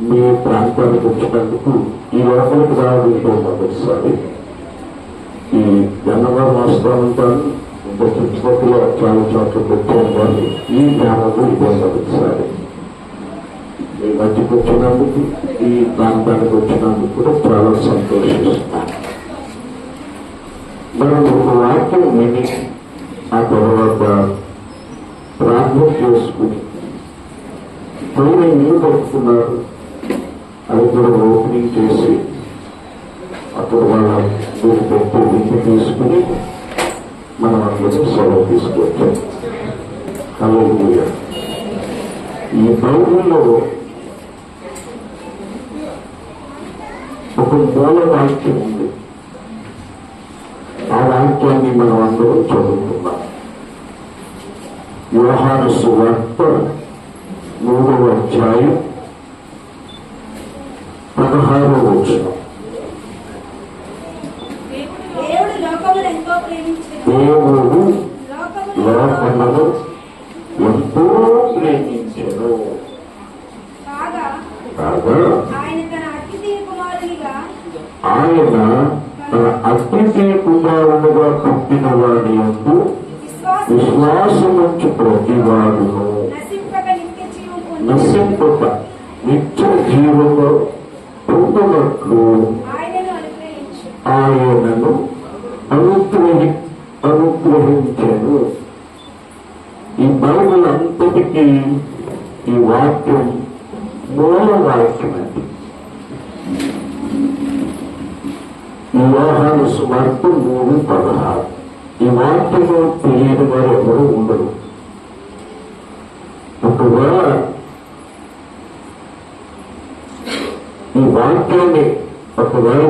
మీ ప్రాంతానికి వచ్చినందుకు ఈ లోపలికి రావడంతో మొదటిసారి ఈ జనవరి మాసం ఉంటాను. ఇంకా చుట్టుపక్కల చాలా చోట్ల పెట్టుకోవాలి. ఈ గ్రామంలో ఇదే మొదటిసారి ఈ మధ్యకి వచ్చినందుకు, ఈ ప్రాంతానికి వచ్చినందుకు కూడా చాలా సంతోషిస్తున్నాను. మనం ఒక వాక్యం విని ఆ తర్వాత ప్రార్థన చేసుకుని పైన ఇల్లు పట్టుకున్నారు. అది కూడా ఓపెనింగ్ చేసి అప్పుడు వాళ్ళ మీరు పెట్టి ఇంటి తీసుకుని మనం అందరూ సెలవు తీసుకొచ్చాం. హల్లెలూయా. ఈ బైబిల్లో ఒక మూల వాక్యం ఉంది. ఆ వాక్యాన్ని మనం అందరం చదువుతున్నాం. యోహాను సువార్త 3వ అధ్యాయం 16వ వచనం. దేవుడు లోకమును ఎంతో ప్రేమించెను. కాగా ఆయన తన అద్వితీయ కుమారుడుగా పుట్టిన వాడి యందు విశ్వాసముంచు ప్రతివాడును నశింపక నిత్య జీవము పొందునట్లు ఆయనను అనుగ్రహించెను. ఈ బైబిల్ అంతటికీ ఈ వాక్యం మూల వాక్యం అండి. యోహాను సువార్త 3:16. ఈ వాక్యము తెలియని వారు ఎవరు ఉండరు. ఒకవేళ ఈ వాక్యాన్ని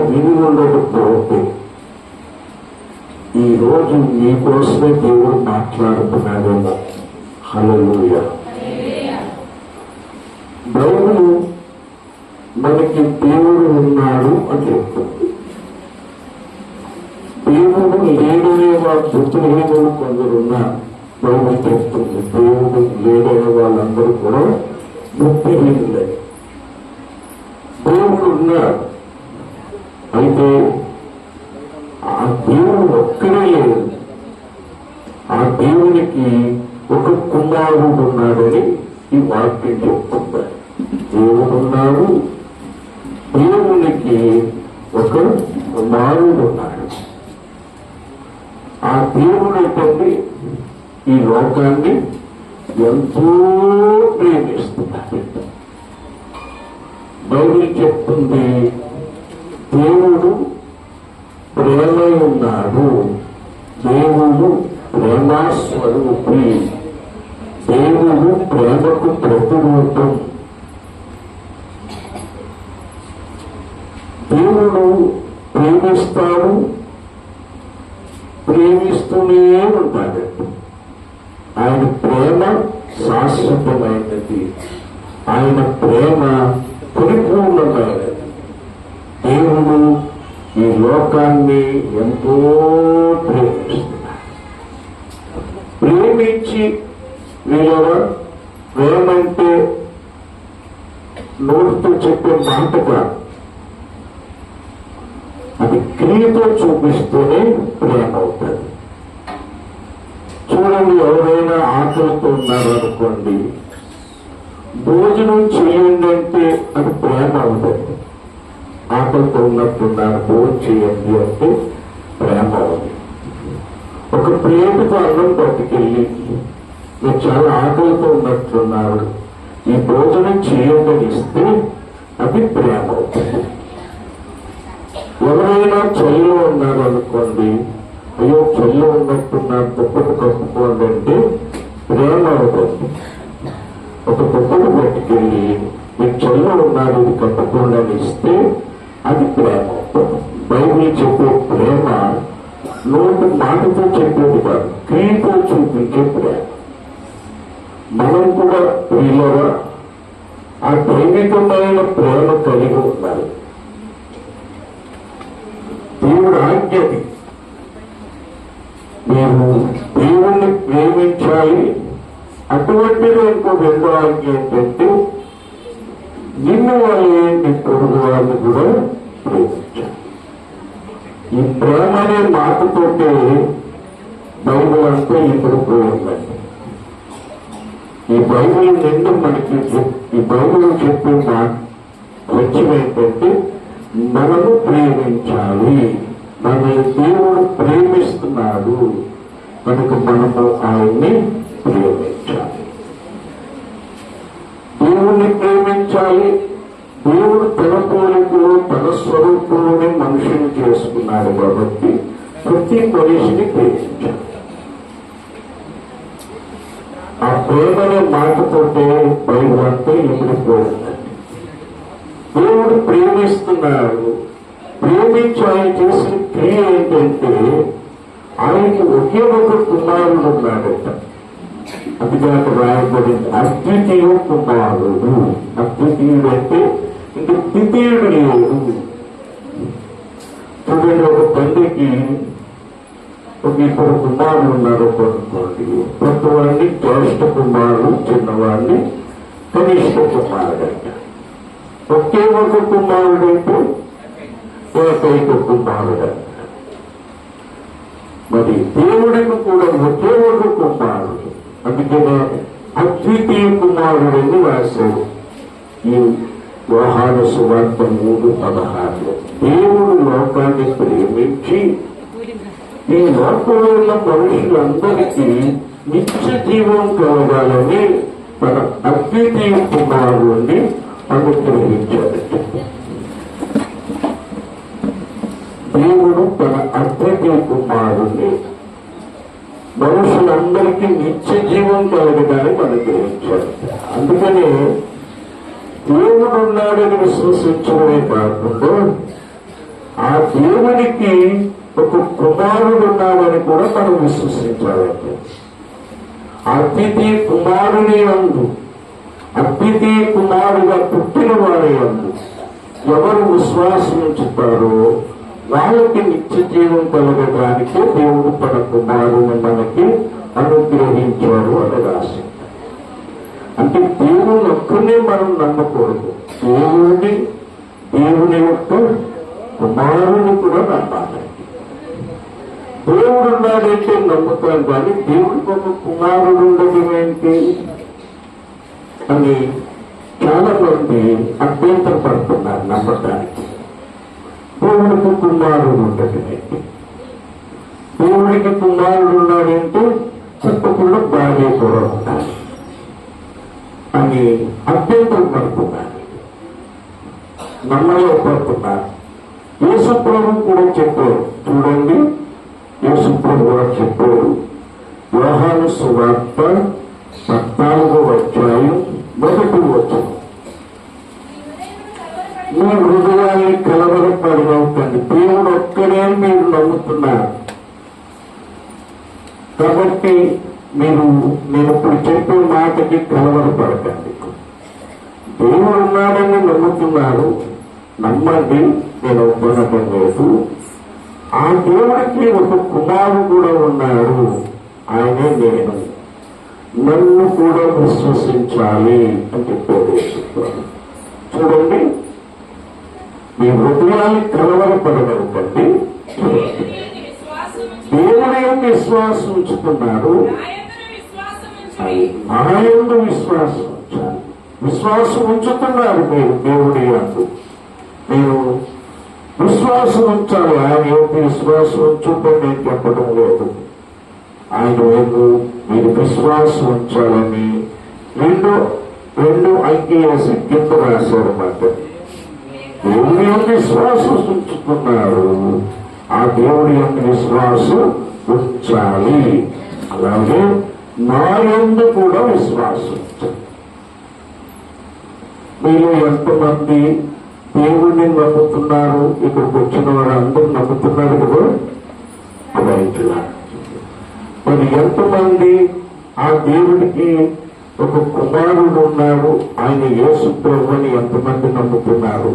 విని ఉండకపోతే ఈ రోజు మీకోసమే దేవుడు మాట్లాడుతున్నాడేమో. హల్లెలూయా. బైబిల్ మనకి దేవుడు ఉన్నాడు అని చెప్తుంది. దేవుడు లేడనే వాళ్ళు బుద్ధిహీనులు కొందరున్నారు. బైబిల్ చెప్తుంది దేవుడు లేడనే వాళ్ళందరూ కూడా బుద్ధిహీనులే. దేవుడు ఉన్నాడు, అయితే ఆ దేవుడు ఒక్కడే లేదు. ఆ దేవునికి ఒక కుమారుడు ఉన్నాడని ఈ వాక్యం చెప్తుంది. దేవుడు ఉన్నాడు, దేవునికి ఒక కుమారుడు ఉన్నాడు. ఆ దేవుడు తండ్రి ఈ లోకాన్ని ఎంతో ప్రేమిస్తున్నాడు. బైబిల్ చెప్తుంది దేవుడు ప్రేమై ఉన్నాడు. దేవుడు ప్రేమాస్వరూపి. దేవుడు ప్రేమకు ప్రతిరూపం. దేవుడు ప్రేమిస్తాడు, ప్రేమిస్తూనే ఉంటాడు. ఆయన ప్రేమ శాశ్వతమైనది. ఆయన ప్రేమ పరిపూర్ణమైనది. దేవుడు ఈ లోకాన్ని ఎంతో ప్రేమిస్తున్నాడు. ప్రేమించి వీళ్ళ ప్రేమంటే నోటితో చెప్పే మాట కాదు, అది క్రియతో చూపిస్తూనే ప్రేమ అవుతుంది. చూడండి, ఎవరైనా ఆకలితో ఉన్నారు అనుకోండి, భోజనం చేయండి అంటే అది ప్రేమ అవుతుంది. ఆకలితో ఉన్నట్టున్నారు, భోజనం చేయండి అంటే ప్రేమ అవుతుంది. ఒక ప్రేమతో అన్నం పట్టుకెళ్ళి మీరు చాలా ఆకలితో ఉన్నట్టున్నారు, ఈ భోజనం చేయండి అని ఇస్తే అది ప్రేమ అవుతుంది. ఎవరైనా చలిలో ఉన్నారు అనుకోండి, అయ్యో చలిలో ఉన్నట్టున్నారు, దుప్పటి కప్పుకోండి అంటే ప్రేమ అవుతుంది. ఒక దుప్పటి పట్టుకెళ్ళి మీరు చలిలో ఉన్నారు, ఇది కప్పుకోండి అని ఇస్తే అది ప్రేమ అవుతుంది. బైబిల్ చెప్పే ప్రేమ నోటి మాటతో చెప్పేది కాదు, క్రియతో చూపించే ప్రేమ. మనం కూడా ప్రియులరా ఆ దైవికమైన ప్రేమ కలిగి ఉండాలి. దేవుడు ఆజ్ఞది, మీరు దేవుణ్ణి ప్రేమించాలి. అటువంటిది ఇంకో రెండో ఆజ్ఞ ఏంటంటే నిన్ను వాళ్ళే నీ పొరుగు వాళ్ళని కూడా ప్రేమించాలి. ఈ ప్రేమ అనే మాటతోటే బైబిల్ అంతా ఇప్పుడు పోయిందండి. ఈ బైబిల్ నిండు మనకి ఈ బైబిల్ చెప్పే లక్ష్యం ఏంటంటే మనము ప్రేమించాలి. మన దేవుడు ప్రేమిస్తున్నాడు కనుక మనము ఆయన్ని ప్రేమించాలి. దేవుణ్ణి ప్రేమించాలి. దేవుడు తన పోలికలో తన స్వరూపంలోనే మనుషుని చేసుకున్నాడు కాబట్టి ప్రతి మనిషిని ప్రేమించాలి. ఆ ప్రేమనే మాటతోటే బైబిల్ అంతా ఎగిరిపోయిందండి. దేవుడు ప్రేమిస్తున్నాడు. ప్రేమించి ఆయన చేసిన క్రియ ఏంటంటే ఆయనకి ఒకే ఒక కుమారుడు ఉన్నాడట. అదిగాక రాయబడింది అద్వితీయ కుమారుడు. అద్వితీయుడు అంటే ఇంక ద్వితీయుడు లేడు. చూడండి, ఒక తండ్రికి ఒక ఇద్దరు కుమారులు ఉన్నారు అనుకోండి. పెద్దవాడిని జ్యేష్ఠ కుమారుడు, చిన్నవాడిని కనిష్ట కుమారుడు అంట. ఒకే ఒక కుమారుడు అంటే ఏకైక కుమారుడు అంట. మరి దేవుడికి కూడా ఒకే ఒక కుమారుడు, అందుకనే అద్వితీయ కుమారుడిని రాశాడు ఈ యోహాను సువార్త 3:16. దేవుడు లోకాన్ని ప్రేమించి ఈ లోకంలో ఉన్న మనుషులందరికీ నిత్య జీవం కలగాలని మన అద్వితీయ కుమారుడిని అనుగ్రహించాడు. దేవుడు తన అద్వితీయ కుమారుడిని మనుషులందరికీ నిత్య జీవం కలగడానికి అనుగ్రహించాడు. అందుకనే దేవుడు ఉన్నాడని విశ్వసించడమే కాకుండా ఆ దేవునికి ఒక కుమారుడు ఉన్నాడని కూడా మనం విశ్వసించాలంటే అద్వితీయ కుమారుని యందు, అద్వితీయ కుమారుగా పుట్టిన వారి యందు ఎవరు విశ్వాసం ఉంచుతారో వాళ్ళకి నిత్య జీవం కలగడానికి దేవుడు తన కుమారుని మనకి అనుగ్రహించారు అని రాసి. అంటే దేవుని ఒక్కనే మనం నమ్మకూడదు, దేవుని యొక్క కుమారుని కూడా నమ్మాలి. దేవుడు ఉన్నాడంటే నమ్ముతాం, కానీ దేవుడికి ఒక కుమారుడు ఉండడం ఏంటి అని చాలా మంది అభ్యంతరపడుతున్నారు నమ్మటానికి. దేవుడికి కుమారుడు ఉండటం ఏంటి? దేవుడికి కుమారుడు ఉన్నాడంటే తప్పకుండా భార్య కూడా ఉండాలి అని అభ్యంతరపడుతున్నారు, నమ్మలేకపోతున్నారు. యేసు ప్రభు కూడా చెప్పారు. చూడండి, యేసు ప్రభు కూడా చెప్పారు. యోహాను సువార్త 14:1 మీ హృదయాన్ని కలవరపడవద్దండి. దేవుడు ఒక్కడే మీరు నమ్ముతున్నారు కాబట్టి నేను ఇప్పుడు చెప్పే మాటకి కలవరపడకండి. దేవుడు ఉన్నాడని నమ్ముతున్నారు, నమ్మండి, నేను ఒప్పునటం లేదు. ఆ దేవుడికి ఒక కుమారుడు కూడా ఉన్నాడు, ఆయనే నేను. నన్ను కూడా విశ్వసించాలి అని చెప్పాడు. చూడండి, మీ హృదయాన్ని కలవరపడగలకండి. దేవుని యొక్క విశ్వాసం ఉంచుతున్నారు, నాయందు విశ్వాసం ఉంచాలి. విశ్వాసం ఉంచుతున్నారు మీరు దేవుడి యందు. మీరు విశ్వాసం ఉంచాలి. ఆయన యొక్క విశ్వాసం ఉంచుతో నేను చెప్పడం లేదు. ఆయన వైపు మీరు విశ్వాసం ఉంచాలని రెండు అంకెసి కింద రాశారు మాట. దేవుడి యొక్క విశ్వాసం ఉంచుతున్నారు, ఆ దేవుడి యొక్క విశ్వాసం ఉంచాలి. అలాగే నా యందు కూడా విశ్వాసం ఉంచాలి. మీరు ఎంతమంది దేవుడిని నమ్ముతున్నారు? ఇక్కడికి వచ్చిన వారు అందరూ నమ్ముతున్నారు కదా. మరి ఎంతమంది ఆ దేవుడికి ఒక కుమారుడు ఉన్నాడు, ఆయన యేసు ప్రభు అని ఎంతమంది నమ్ముతున్నారు?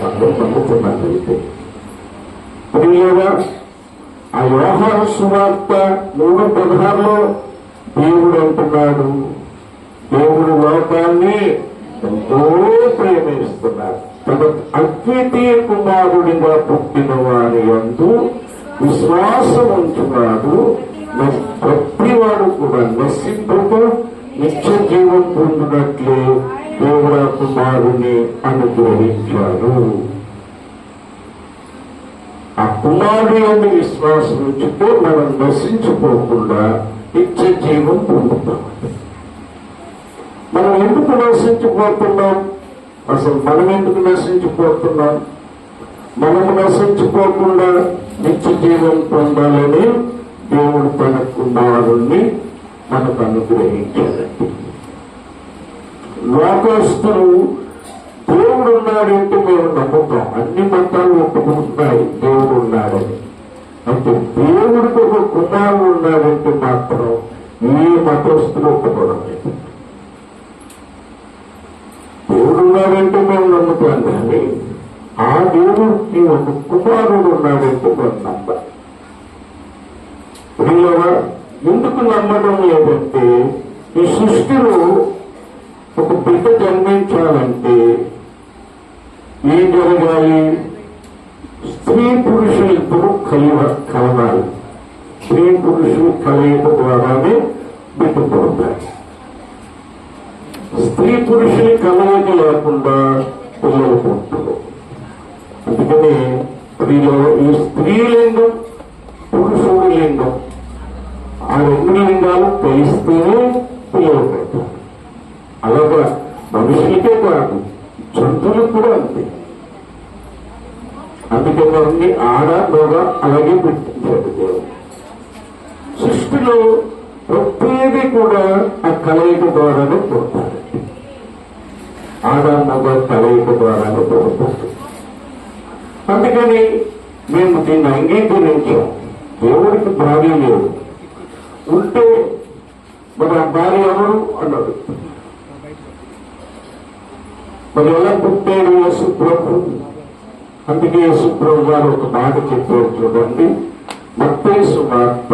అందరూ నమ్ముతున్నట్లయితే ప్రియులారా, ఆ యోహాను సువార్త 3:16 దేవుడు అంటున్నాడు, దేవుడు లోకాన్ని ఎంతో ప్రేమిస్తున్నాడు, తన అద్వితీయ కుమారుడిగా పుట్టిన వారి యందు విశ్వాసం ఉంచున్నాడు, ప్రతి వాడు కూడా నశింపక నిత్య జీవం పొందినట్లే దేవుడా కుమారుని అనుగ్రహించాడు. ఆ కుమారుడి యందు విశ్వాసం ఉంచితే మనం నశించిపోకుండా నిత్య జీవం పొందుతాం. మనం ఎందుకు నశించిపోతున్నాం? అసలు మనం ఎందుకు నశించిపోతున్నాం? మనము నశించిపోకుండా నిత్య జీవం పొందాలని దేవుడు తన కుమారుణ్ణి మనకు అనుగ్రహించాడండి. లోకస్తులు దేవుడు ఉన్నాడంటే మేము నమ్ముతాం, అన్ని మతాలు ఒప్పుకుంటున్నాయి దేవుడు ఉన్నాడని. అంటే దేవుడికి ఒక కుమారుడు ఉన్నాడంటే మాత్రం ఏ మతస్థులు ఒప్పుకోవడం. దేవుడు ఉన్నాడంటే మేము నమ్ముతాం, కానీ ఆ దేవుడికి ఒక కుమారుడు ఉన్నాడంటే మేము నమ్మాలి. ఎందుకు నమ్మడం లేదంటే, ఈ సృష్టిలో ఒక బిడ్డ జన్మించాలంటే ఏం జరగాలి? స్త్రీ పురుషులు ఇద్దరు కలవాలి. స్త్రీ పురుషులు కలయిక ద్వారానే బిడ్డ పుడతాయి. స్త్రీ పురుషులు కలయిక లేకుండా పిల్లలు పుట్టరు. అందుకని ఈ స్త్రీలింగం పురుషుడి లింగం ఆ 2 లింగాలు కలిస్తేనే పిల్లలు పుడతారు. అలాగా మనుషులకే కాదు, జంతువులకు కూడా అంతే. అందుకని అన్ని ఆడ మగ అలాగే పెట్టించాడు దేవుడు. సృష్టిలో ప్రతిదీ కూడా ఆ కలయిక ద్వారానే పుడతారు. ఆడ మగ కలయిక ద్వారానే పుడతారు. అందుకని మేము దీన్ని అంగీకరించాం. దేవుడికి భార్య లేదు, ఉంటే మరి ఆ భార్య ఎవరు అన్నాడు. మరి ఎలా పుట్టాడు యేసు ప్రభు? అందుకే యేసు ప్రభు గారు ఒక మాట చెప్పారు చూడండి, మత్తయి సువార్త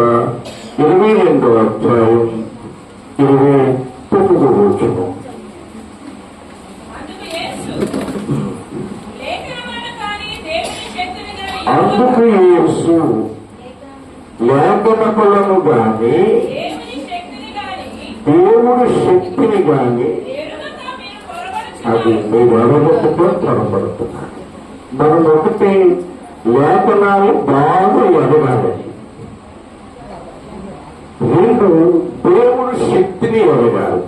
22వ అధ్యాయం 29వ వచనం. అందుకు యేసు లేఖనములను గాని దేవుడి శక్తిని గాని అది మీరు అడగట్టుగా త్వరపడుతున్నారు. మనం ఒకటి లేఖనాలు బాగా ఎదగాలి. 2 దేవుడి శక్తిని ఎదగాలి.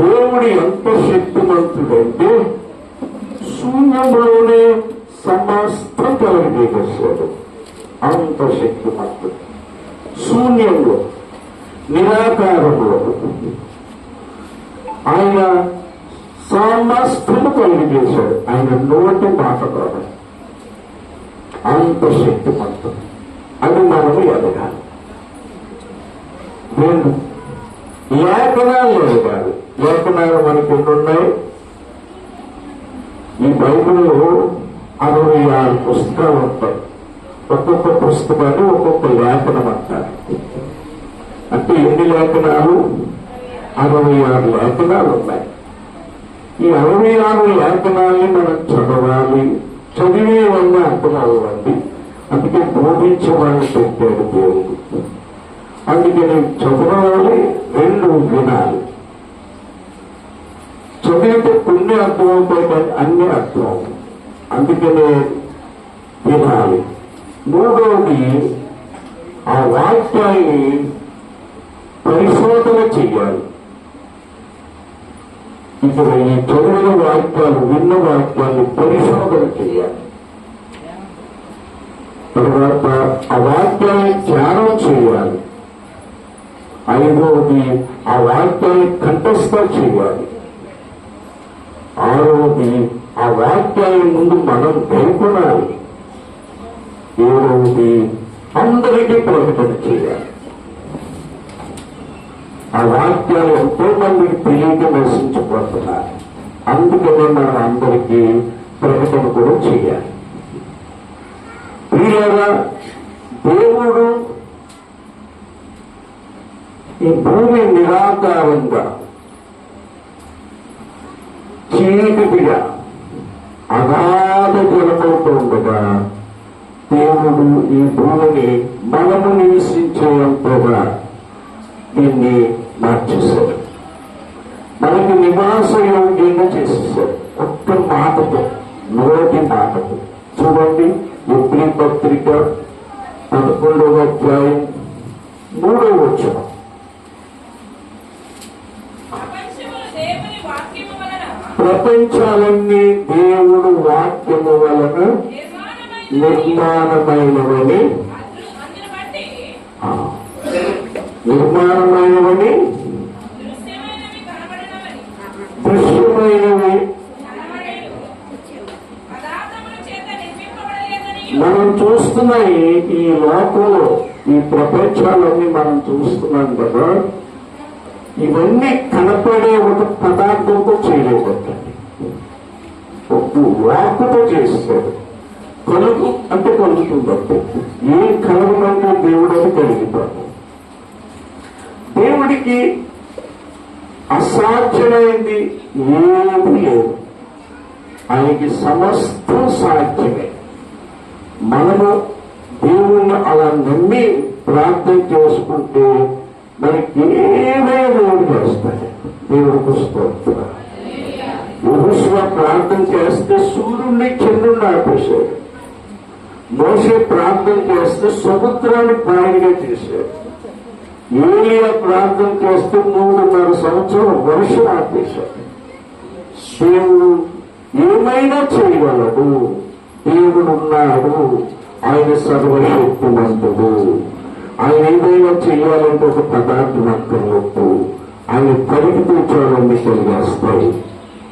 దేవుడు ఎంత శక్తిమంతుడంటే శూన్యంలోనే సమస్తం కలిగేశాడు. అంత శక్తిమంతుడు. శూన్యంలో, నిరాకారంలో ఆయన సమస్తము కలిగేశాడు. ఆయన నోటి మాట ద్వారా అంత శక్తిమంతుడు. అది మనము ఎదగాలి. నేను లేఖనాలు ఎదగాలి. లేఖనాలు మనకి ఎన్నున్నాయి? ఈ బైబిల్లో 66 పుస్తకాలు ఉంటాయి. ఒక్కొక్క పుస్తకాన్ని ఒక్కొక్క లేఖనం అంటారు. అంటే ఎన్ని లేఖనాలు? 66 లేఖనాలు ఉన్నాయి. ఈ 66 లేఖనాల్ని మనం చదవాలి. చదివే వల్ల అర్థం అవ్వండి. అందుకే బోధించమని పెట్టాడు దేవుడు. అందుకని చదవాలి, 2 వినాలి. చదివితే కొన్ని అర్థమవుతాయి, కానీ అన్ని అర్థం. అందుకనే వినాలి. 3వది ఆ వాక్యాన్ని పరిశోధన చెయ్యాలి. ఇక్కడ ఈ చదివిన వాక్యాలు, విన్న వాక్యాన్ని పరిశోధన చెయ్యాలి. తర్వాత ఆ వాక్యాన్ని ధ్యానం చేయాలి. 5వది ఆ వాక్యాన్ని కంఠస్థ చేయాలి. 6వది ఆ వాక్యాన్ని ముందు మనం పేర్కొనాలి. ఏడవది అందరికీ ప్రకటన చేయాలి. ఆ వాక్యాలు ఎంతో మందికి తెలియక నశించిపోతున్నారు. అందుకనే మనం అందరికీ ప్రకటన కూడా చేయాలి. ప్రియులారా, దేవుడు ఈ భూమి నిరాకారంగా చీకటిగా అగాధ జలమవుతూ ఉండగా దేవుడు ఈ భూమిని మనము నివసించేంతగా దీన్ని మార్చేశాడు. మనకి నివాస యోగ్యంగా చేసేసాడు. ఒక్క మాటతో, నోటి మాటతో. చూడండి, ఎబ్రీ పత్రిక 11వ అధ్యాయం 3వ వచనం. ప్రపంచాలన్నీ దేవుడు వాక్యము వలన నిర్మాణమైనవని దృశ్యమైనవి మనం చూస్తున్నాయి. ఈ లోకంలో ఈ ప్రపంచాలన్నీ మనం చూస్తున్నాం కదా, ఇవన్నీ కనపడే ఒక పదార్థంతో చేయలేకపోతుంది. ఒక వాకుతో చేస్తాడు. కలుగు అంటే కలుగుతుందంటే ఏ కలగమంటే దేవుడు అని కలిగితాడు. దేవుడికి అసాధ్యమైంది ఏమీ లేదు. ఆయనకి సమస్తం సాధ్యమే. మనము దేవుణ్ణి అలా నమ్మి ప్రార్థన చేసుకుంటే మనకి ఏమే దేవుడు చేస్తాడు. దేవుడికి స్తోత్రం. యెహోషువ ప్రార్థన చేస్తే సూర్యుడిని చంద్రుడిని ఆపేశాడు. మోషే ప్రార్థన చేస్తే సముద్రాన్ని పాయలుగా చేశాడు. ఏలియా ప్రార్థన చేస్తే 3.5 సంవత్సరం వర్షం ఆపేశాడు. దేవుడు ఏమైనా చేయగలడు. దేవుడు ఉన్నాడు. ఆయన సర్వశక్తిమంతుడు. ఆయన ఏదైనా చేయాలంటే ఒక పదార్థం అక్కర్లేదు. ఆయన కలిగితే చాలన్నీ కలిగేస్తాయి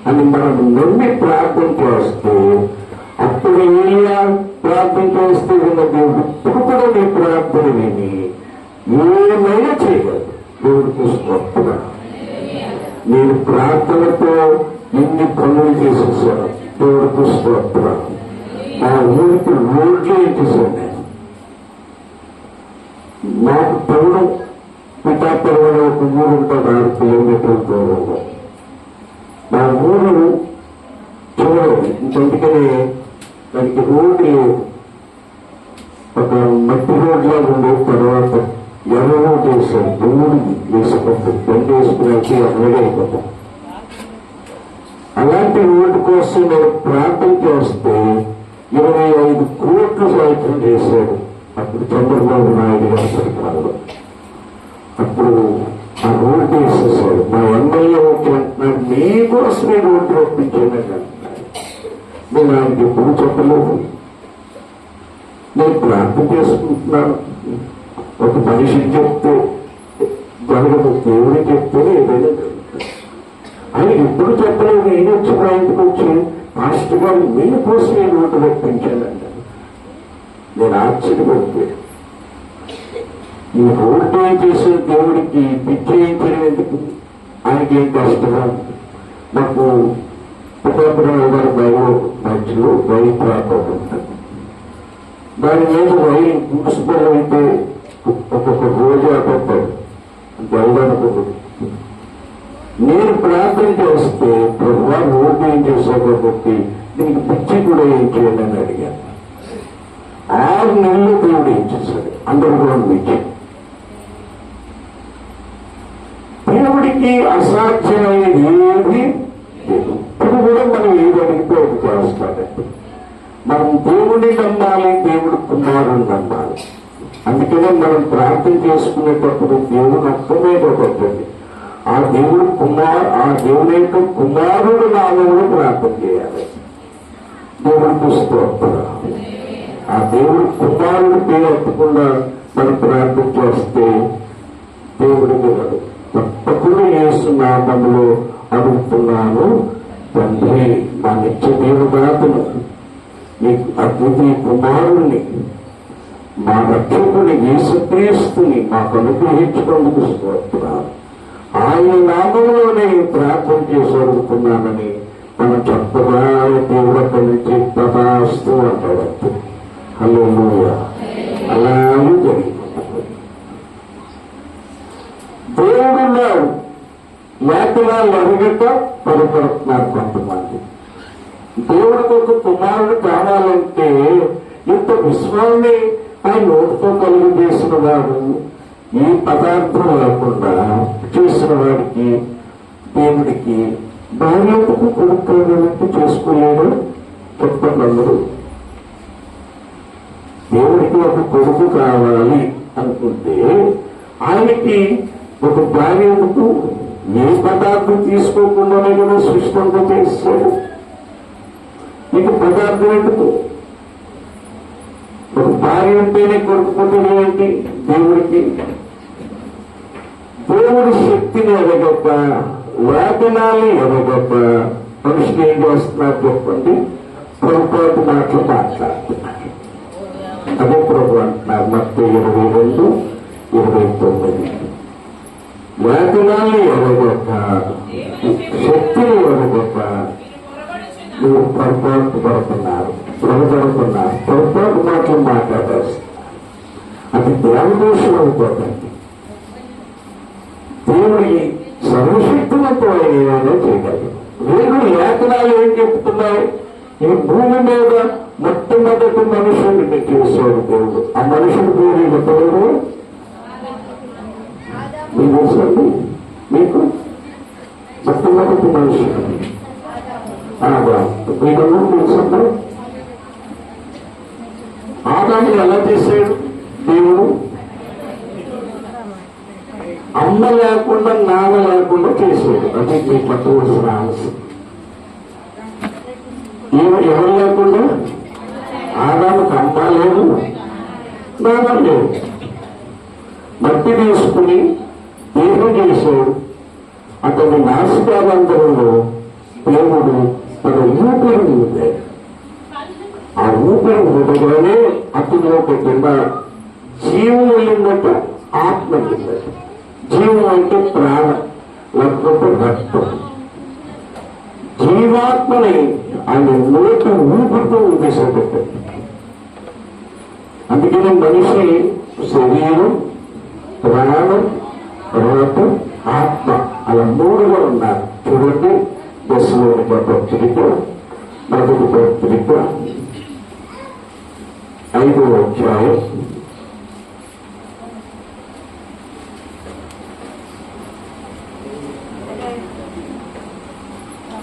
అని మనం నమ్మి ప్రార్థన చేస్తే, అప్పుడు ఏలియా ప్రార్థన చేస్తే ఉన్న దేవుడు ఇప్పుడు కూడా నీ ప్రార్థన విని ఏమైనా చేయగలదు. దేవుడికి స్తోత్రం. నేను ప్రార్థనతో ఎన్ని పనులు చేసేసాను. దేవుడికి స్తోత్రం. మా ఊరికి రోడ్లు వేసేసాను నేను. మాకు టౌన్ పిఠాపురం ఒక ఊరు ఉంటుంది 6 కిలోమీటర్ల దూరంలో. మా ఊరు చూడాలి. ఇంకెందుకని దానికి రోడ్డు లేదు. ఒక మట్టి రోడ్లా ఉండే తర్వాత ఎర్రగా చేశారు. ఊరు వేసుకుంటాం, బండి వేసుకున్నాక ఎర్రగా అయిపోతాం. అలాంటి రోడ్డు కోసం నేను ప్రార్థన చేస్తే 25 కోట్లు సాయంత్రం చేశాడు అప్పుడు చంద్రబాబు నాయుడు గారి సర్కారులో. అప్పుడు ఆ రోడ్డు వేసేసాడు. మా ఎమ్మెల్యే ఓట్లు అంటున్నాడు, మీకోసమే రోడ్డు ఒప్పించాను అంటున్నాడు. నేను ఆయనకి ఎప్పుడు చెప్పలేదు. నేను ప్రార్థన చేసుకుంటున్నాను. ఒక మనిషి చెప్తే జరగదు, దేవుడికి చెప్తే ఏదైనా జరుగుతుంది. ఆయన ఎప్పుడు చెప్పలేదు. నేను వచ్చి ఆయనకు వచ్చి మాస్టర్ గారు మీకోసమే రోడ్డు ఒప్పించానంట. నేను ఆశ్చర్యపడిపోయాను. ఈ రోడ్డు ఏం చేసిన దేవుడికి పిచ్చేయించడం ఎందుకు? ఆయనకి ఏం కష్టమా? నాకు పిఠాపురం గారి బయలు మధ్యలో వైర్ ట్రాక్ ఉంటుంది. దాని మీద వైర్ మున్సిపల్ అయితే ఒక్కొక్క రోజు ఆపడతాడు వెళ్ళడానికి. నేను ప్రార్థన చేస్తే ప్రభు రోడ్డు ఏం చేశావు కాబట్టి దీనికి పిచ్చి కూడా ఏం చేయండి అని అడిగాను. 6 నెలలు దేవుడు ఏం చేశాడు. అందరూ కూడా పిచ్చి. దేవుడికి అసాధ్యమైనది ఏది లేదు. ఇప్పుడు కూడా మనం ఏది అడిగితే అది చేస్తాడండి. మనం దేవుడిని నమ్మాలి, దేవుడు కుమారుని నమ్మాలి. అందుకనే మనం ప్రార్థన చేసుకునేటప్పుడు దేవుడు ఒక్కమే పడుతుంది. ఆ దేవుని యొక్క కుమారుడు నామములు ప్రార్థన చేయాలి. దేవుడికి స్తోత్రం. ఆ దేవుడి కుమారుడు పేరు ఎత్తకుండా మనం ప్రార్థన చేస్తే దేవుడి వినడు. తప్పకుండా యేసు నామములో అడుగుతున్నాను తండ్రి, మా నిత్య దేవుడాతను నీ అద్వితీయ కుమారుణ్ణి మా రక్షకుని యేసుక్రీస్తుని మాకు అనుగ్రహించినందుకు స్తోత్రాలు. ఆయన నామంలోనే ప్రార్థన చేసి అడుగుతున్నానని మనం చక్కగా దేవుడక్క నుంచి తథాస్తు అంటాడు. హల్లెలూయా. అలాగే జరిగింది. దేవుడున్నాడు, లేఖనాలు అడగక పలుపడుతున్నారు కొంతమంది. దేవుడికి ఒక కుమారుడు కావాలంటే ఇంత విశ్వాన్ని ఆయన నోటితో కలుగు చేసిన వాడు, ఈ పదార్థం లేకుండా చేసిన వాడికి దేవుడికి భార్యకు కొడుకు కావాలంటే చేసుకోలేడు. చెప్పండి అందరూ. దేవుడికి ఒక కొడుకు కావాలి అనుకుంటే ఆయనకి ఒక భార్యకు ఏ పదార్థం తీసుకోకుండానే కూడా సృష్టింప చేస్తాడు. నీకు పదార్థం ఎందుకు? ఒక భార్య ఉంటేనే కొడుకుపోతుంది ఏంటి? దేవుడికి దేవుడి శక్తిని ఎదగొప్ప, లేఖనాలు ఎదగొప్ప మనుషులు ఏం చేస్తున్నారు చెప్పండి? పొరపాటు మాటలు మాట్లాడుతున్నారు. అదే ప్రభు అంటున్నారు మత్తయి 22:29. లేఖనాలు ఎదగొప్ప, శక్తిని ఎదగొప్ప మీరు పొరపాటు పడుతున్నారు, పొరపాటు మాటలు మాట్లాడేస్తున్నారు. అది దేవదోషం అయిపోతుంది. దేవుడి సర్వశక్తులతో ఆయన ఏమైనా చేయగలరు. వేరు లేఖనాలు ఏం చెప్తున్నాయి? ఈ భూమి మీద మొట్టమొదటి మనుషుడిని చేశాడు దేవుడు. ఆ మనుషుడి పేరు చెప్పలేదు. మీకు తెలుసండి? మీకు మొట్టమొదటి మనుషుడు మీకు తెలుసండి? ఆదాము ఎలా చేశాడు దేవుడు? అమ్మ లేకుండా నాన్న లేకుండా చేశాడు. అది మీకు పట్టవలసిన ఆలస్యం. ఎవరు లేకుండా? ఆదాముకు అమ్మ లేదు, నాన్న లేదు. మట్టి తీసుకుని దేహం చేశాడు. అతని నాసికాలంతరంలో దేవుడు తన ఊపిరిని ఊదాడు. ఆ ఊపిరి ఊదగానే అతనిలో కింద జీవం వెళ్ళిందట, ఆత్మ వెళ్ళిందట. జీవం అంటే ప్రాణం, లేకపోతే రక్తం. జీవాత్మని ఆయన నోటి ఊపిరితో ఊపేసేటట్టు. అందుకని మనిషి శరీరం, ప్రాణం, రూపం, ఆత్మ అలా మూడుగా ఉన్నారు. చూడండి, దశలోనిక పత్రిక 5వ అధ్యాయం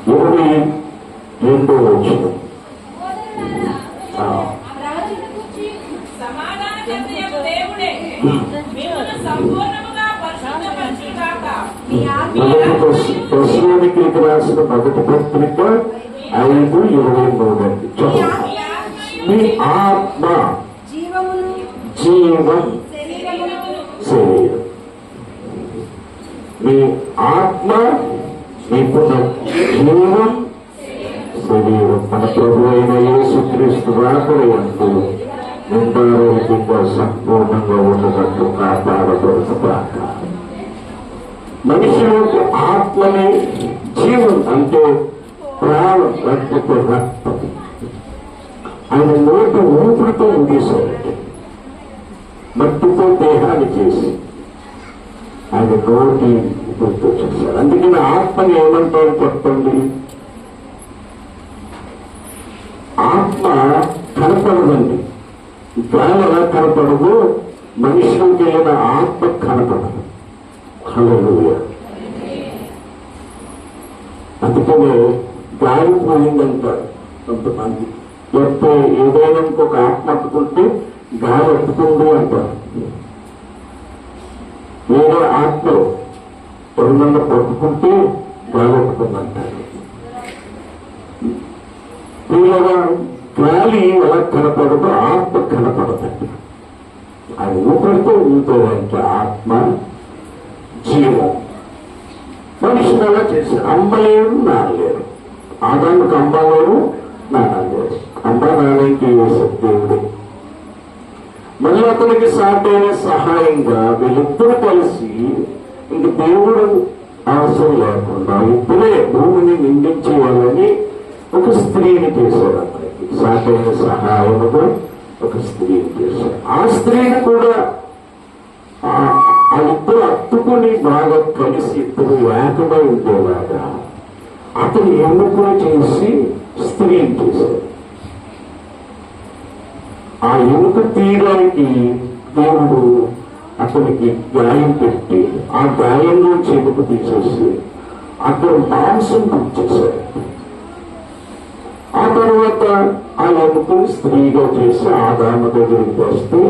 22వ వచనం. దశలోనికీలకు రాసిన మొదటి పత్రిక 5:23. మీ ఆత్మ జీవం శరీరం. మీ ఆత్మ మీకున్న జీవం శరీరం మన ప్రభు అయిన యేసుక్రీస్తు రాకడంతో నిండారోగ్యంగా సంపూర్ణంగా ఉన్నట్టు కాపాడబడుతుగాక. మనిషిలోకి ఆత్మని జీవం అంటే ప్రాణం, రక్తపు రక్తం ఆయన నోటి ఊపిరితో ఊగేశాడు. మట్టితో దేహాన్ని చేసి ఆయన నోటి ఊపిరితో చేశారు. అందుకని ఆత్మని ఏమంటారు చెప్పండి? ఆత్మ కనపడదండి. గాలి ఎలా కనపడదు, మనిషిలోకి వెళ్ళిన ఆత్మ కనపడదు. హల్లెలూయా. అందుకనే గాలి పోయిందంటారు కొంతమంది. లేకపోతే ఏదైనా ఇంకొక ఆత్మ పట్టుకుంటే గాలి ఎత్తుకుంది అంటారు. వేరే ఆత్మలు ఎవరినన్నా పట్టుకుంటే గాలి ఎత్తుకుందంటారు. వీళ్ళగా గాలి ఎలా కనపడదో ఆత్మ కనపడదండి. అది ఊపిరితో ఊపిరంటే ఆత్మ జీవం. మనిషిని అలా చేశారు. అమ్మలేరు, నానలేరు. ఆదాముకు అమ్మ లేరు, నాన్న లేరు. అమ్మ నాన్నకి దేవుడు. మళ్ళీ అతనికి సాటైన సహాయంగా వీళ్ళిద్దరూ కలిసి ఇంక దేవుడు అవసరం లేకుండా ఇప్పుడే భూమిని నిందించేయాలని ఒక స్త్రీని చేశారు. అతనికి సాటైన సహాయముగా ఒక స్త్రీని చేశారు. ఆ స్త్రీని కూడా ఆ ఇద్దరు అత్తుకుని బాగా కలిసి ఇద్దరు ఏకమై ఉండేలాగా అతను ఎన్నుకుని చేసి స్త్రీని చేశారు. ఆ ఎముక తీయడానికి దేవుడు అతనికి గాయం పెట్టి ఆ గాయంలో చెముకు తీసేసి అక్కడ మాంసం గుర్చేశారు. ఆ తర్వాత ఆ ఎముకని స్త్రీగా చేసి ఆదాము దగ్గరికి వస్తే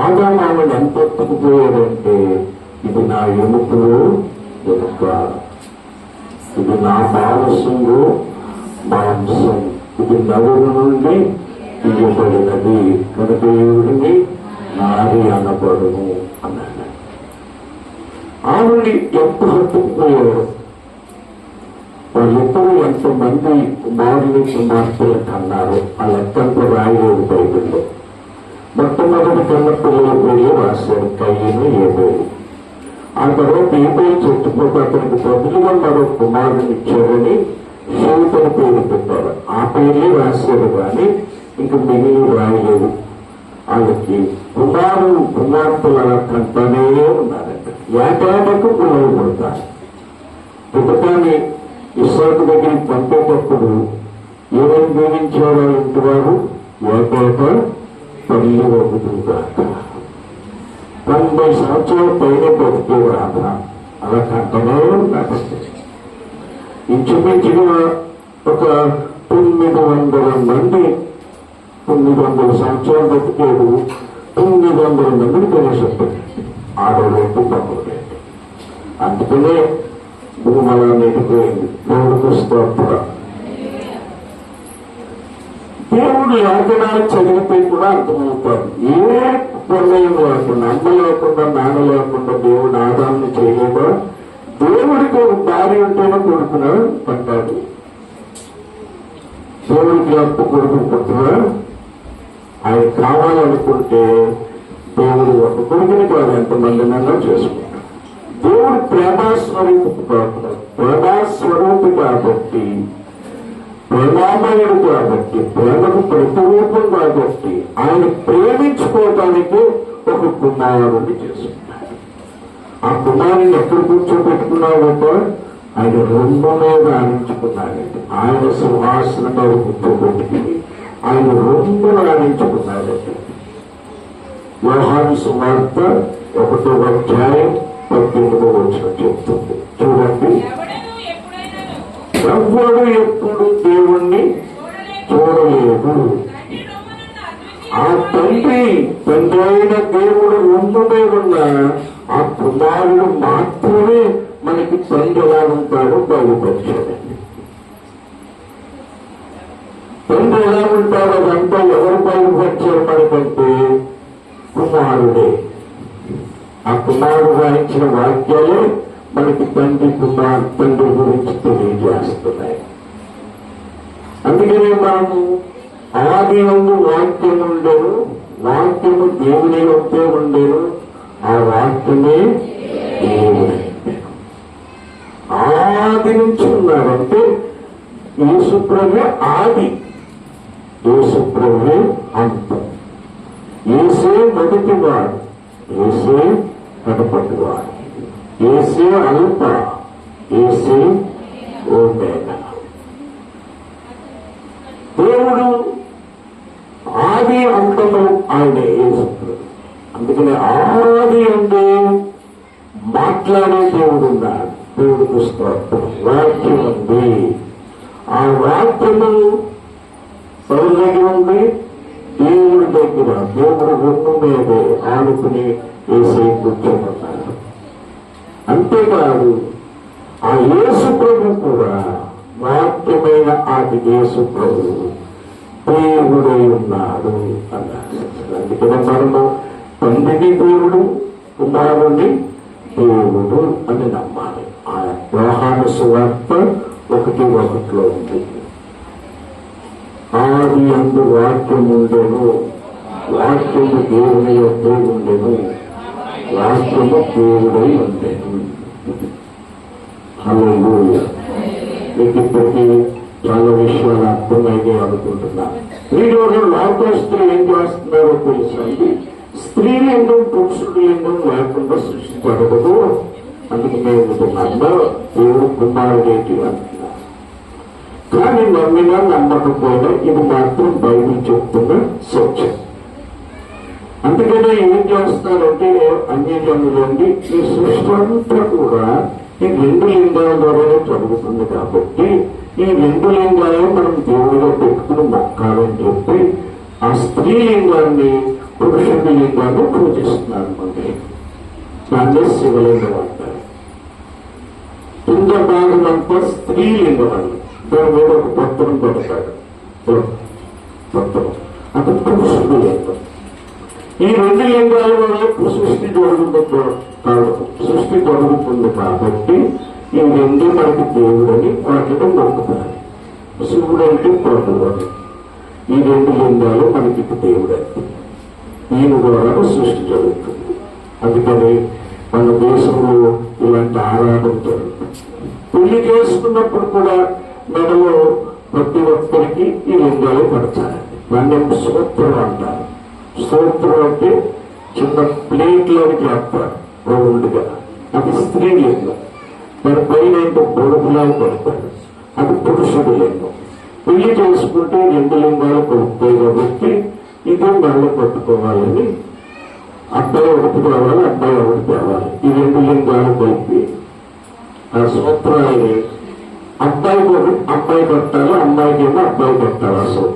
ఆదాము ఆమెను ఎంత ఎత్తుకుపోయాడంటే, ఇది నా ఎముకలో ఎముక, ఇది నా మాంసంలో మాంసం, ఇది నలుగు నుండి తీయబడినది కనుక దేవుడిని నారి అనబడును అన్నాడు. ఆవిడ ఎంత హత్తుకుపోయాడు. వాళ్ళిద్దరూ ఎంతమంది కుమారుని కుమార్తెలు కన్నారు ఆ లెక్కంతా రాయలేదు బైబిల్లో. మొట్టమొదటి కన్న పిల్లల పేర్లు రాశారు, కయ్యను, ఏబేలు. ఆ తర్వాత ఏబేలు చెట్టుపోతే అతనికి బదులుగా మరో కుమారుని ఇచ్చారని శివుతని పేరు పెట్టారు. ఆ పేర్లే రాశారు కానీ ఇంక మిగిలి రాయలేదు. వాళ్ళకి కుమార్తెల కంటనే ఉన్నారంట. ఏటాటకు పిల్లలు పడతారు. పుట్టకాన్ని ఇస్సాకు దగ్గరికి పంపేటప్పుడు ఏమేమి దీవించారో ఇంటి వారు ఏటేట పల్లి వదులుగాక 90 సంవత్సరాల పైన బతికేవారు. అలా కంటనే ఉన్నారు. ఇంచుమించుగా ఒక 900 మంది 900 సంవత్సరాలు బతికేడు 900 మందిని ప్రవేశపెట్టారు. ఆడవాళ్ళు తప్పలేదు. అందుకనే భూమి అలా నిండిపోయింది. దేవుడికి స్తోత్రం. దేవుడు లేఖనాలు చదివితే కూడా అర్థమవుతారు. ఏ నిర్ణయం లేకుండా, అమ్మ లేకుండా, నాన్న లేకుండా దేవుడు ఆదాన్ని చేయలేదా? దేవుడికి ఒక భార్య ఉంటేనే కొడుకున్నా పట్టాడు. దేవుడికి అప్పు కొడుకు పుట్టినా ఆయన కావాలనుకుంటే దేవుడు ఒక కొడుకుని కాదు ఎంతమందినన్నా చేసుకుంటాడు. దేవుడు ప్రేమాస్వరూపు కాకుండా, ప్రేమాస్వరూపు కాబట్టి, ప్రేమామయుడు కాబట్టి, ప్రేమకు ప్రతిరూపం కాబట్టి ఆయన ప్రేమించుకోవటానికి ఒక కుమారుడిని చేసుకున్నాడు. ఆ కుమారుని ఎక్కడ కూర్చోబెట్టుకున్నాడో ఆయన రొమ్ము మీద ఆడించుకున్నాడండి. ఆయన సింహాసనం మీద కూర్చోబెట్టుకుని ఆయన రొమ్మును ఆడించుకున్నాడండి. యోహాను సువార్త 1వ అధ్యాయం 18వ వచనం చెప్తుంది. చూడండి, ఎవ్వడు ఎప్పుడు దేవుణ్ణి చూడలేదు. ఆ తండ్రి అయిన దేవుడు రొమ్ము మీద ఉన్న ఆ కుమారుడు మాత్రమే మనకి తండ్రి ఎలా ఉంటాడో బయలుపరిచాడండి. తండ్రి ఎలా ఉంటాడో అదంతా ఎవరు బయలుపరిచారు మనకంటే కుమారుడే. ఆ కుమారుడు రాయించిన వాక్యాలే మనకి తండ్రి గురించి తెలియజేస్తున్నాయి. అందుకనే మనము ఆది యందు వాక్యం ఉండేను, వాక్యము దేవుని వద్దే ఉండేను, ఆ వాక్యమే దేవుడే. ఆది నుంచి ఉన్నారంటే యేసుప్రభు ఆది, యేసుప్రభు అంతం. యేసే మొదటివాడు, యేసే కడపటివాడు, యేసే అల్ప, యేసే ఓమేగా. దేవుడు ఆది అంతము ఆయనే యేసుప్రభు. అందుకని ఆది అంటే మాట్లాడే దేవుడు ఉన్నాడు. దేవుడికి స్తోత్రం. వాక్యం ఉంది. ఆ వాక్యము ఎవరి దగ్గర ఉంది? దేవుడి దగ్గర. దేవుడు రొమ్ము మీదే ఆడుకుని యేసే కూర్చోమన్నాడు. అంతేకాదు ఆ యేసు ప్రభు కూడా వాక్యమైన ఆది యేసు ప్రభు దేవుడై ఉన్నాడు అన్నాడు. అందుకనే మనము తండ్రిని దేవుడు, కుమారుని దేవుడు అని నమ్మాలి. ఆ యోహాను సువార్త 1:1 ఉంది. ఆది యందు వాక్యం ఉండెను, వాక్యము దేవుని యొక్క ఉండెను, వాక్యము దేవుడై ఉండేను. హల్లెలూయా. మీకు ఇప్పటికీ చాలా విషయాలు అర్థమైంది అనుకుంటున్నాను. వీడియో లోకస్తులు ఏం చేస్తున్నారో తెలుసండి, స్త్రీ లింగం పురుషుడు లింగం లేకుండా సృష్టించబడదు, అందుకు మేము నమ్మ దేవుడు కుమారుడేటి అంటున్నారు. కానీ నమ్మినా నమ్మకపోయినా ఇది మాత్రం బైబిల్ చెప్తున్న సత్యం. అందుకనే ఏం చేస్తారంటే అన్యజనులండి ఈ సృష్టి అంతా కూడా ఈ 2 లింగాల ద్వారానే జరుగుతుంది. కాబట్టి ఈ 2 లింగాలే మనం దేవుడిగా పెట్టుకుని మొక్కాలని చెప్పి ఆ స్త్రీ లింగాన్ని పురుషుడి లింగాన్ని పూజిస్తున్నారు. మనకి దాన్ని శివలింగం అంటారు. కింద భాగం అంతా స్త్రీ లింగం అండి. దాని మీద ఒక పత్రం పెడతాడు, పత్రం అది పురుషుడి లింగం. ఈ 2 లింగాల వల్ల సృష్టి జరుగుతుంది కాబట్టి ఈ 2 మనకి దేవుడని వాటిని మొక్కుతారు. శివుడు అంటే ప్రభువు అని. ఈ 2 లింగాలు మనకి దేవుడని, ఈయన ద్వారా సృష్టి జరుగుతుంది. అందుకని మన దేశంలో ఇలాంటి ఆరాధన జరుగుతుంది. పెళ్లి చేసుకున్నప్పుడు కూడా మెడలో ప్రతి ఒక్కరికి ఈ లింగాలు పడతారు. దాన్ని సూత్రం అంటారు. సూత్రం అంటే చిన్న ప్లేట్లోకి చేస్తారు రౌండ్గా, అది స్త్రీ లింగం. దాని పైన ఏంటో బొడుగులా పడతాడు, అది పురుషుడి లింగం. పెళ్లి చేసుకుంటే 2 లింగాలు కొడుతాయి కాబట్టి ఇది మళ్ళీ పట్టుకోవాలని అబ్బాయి ఒకటి తేవాలి, అబ్బాయి ఒకటి తేవాలి. ఈ 2 లింగాలు కలిపి ఆ సూత్రాన్ని అబ్బాయి పట్టాలి, అమ్మాయికి ఏమో అబ్బాయి పట్టాలి. అసలు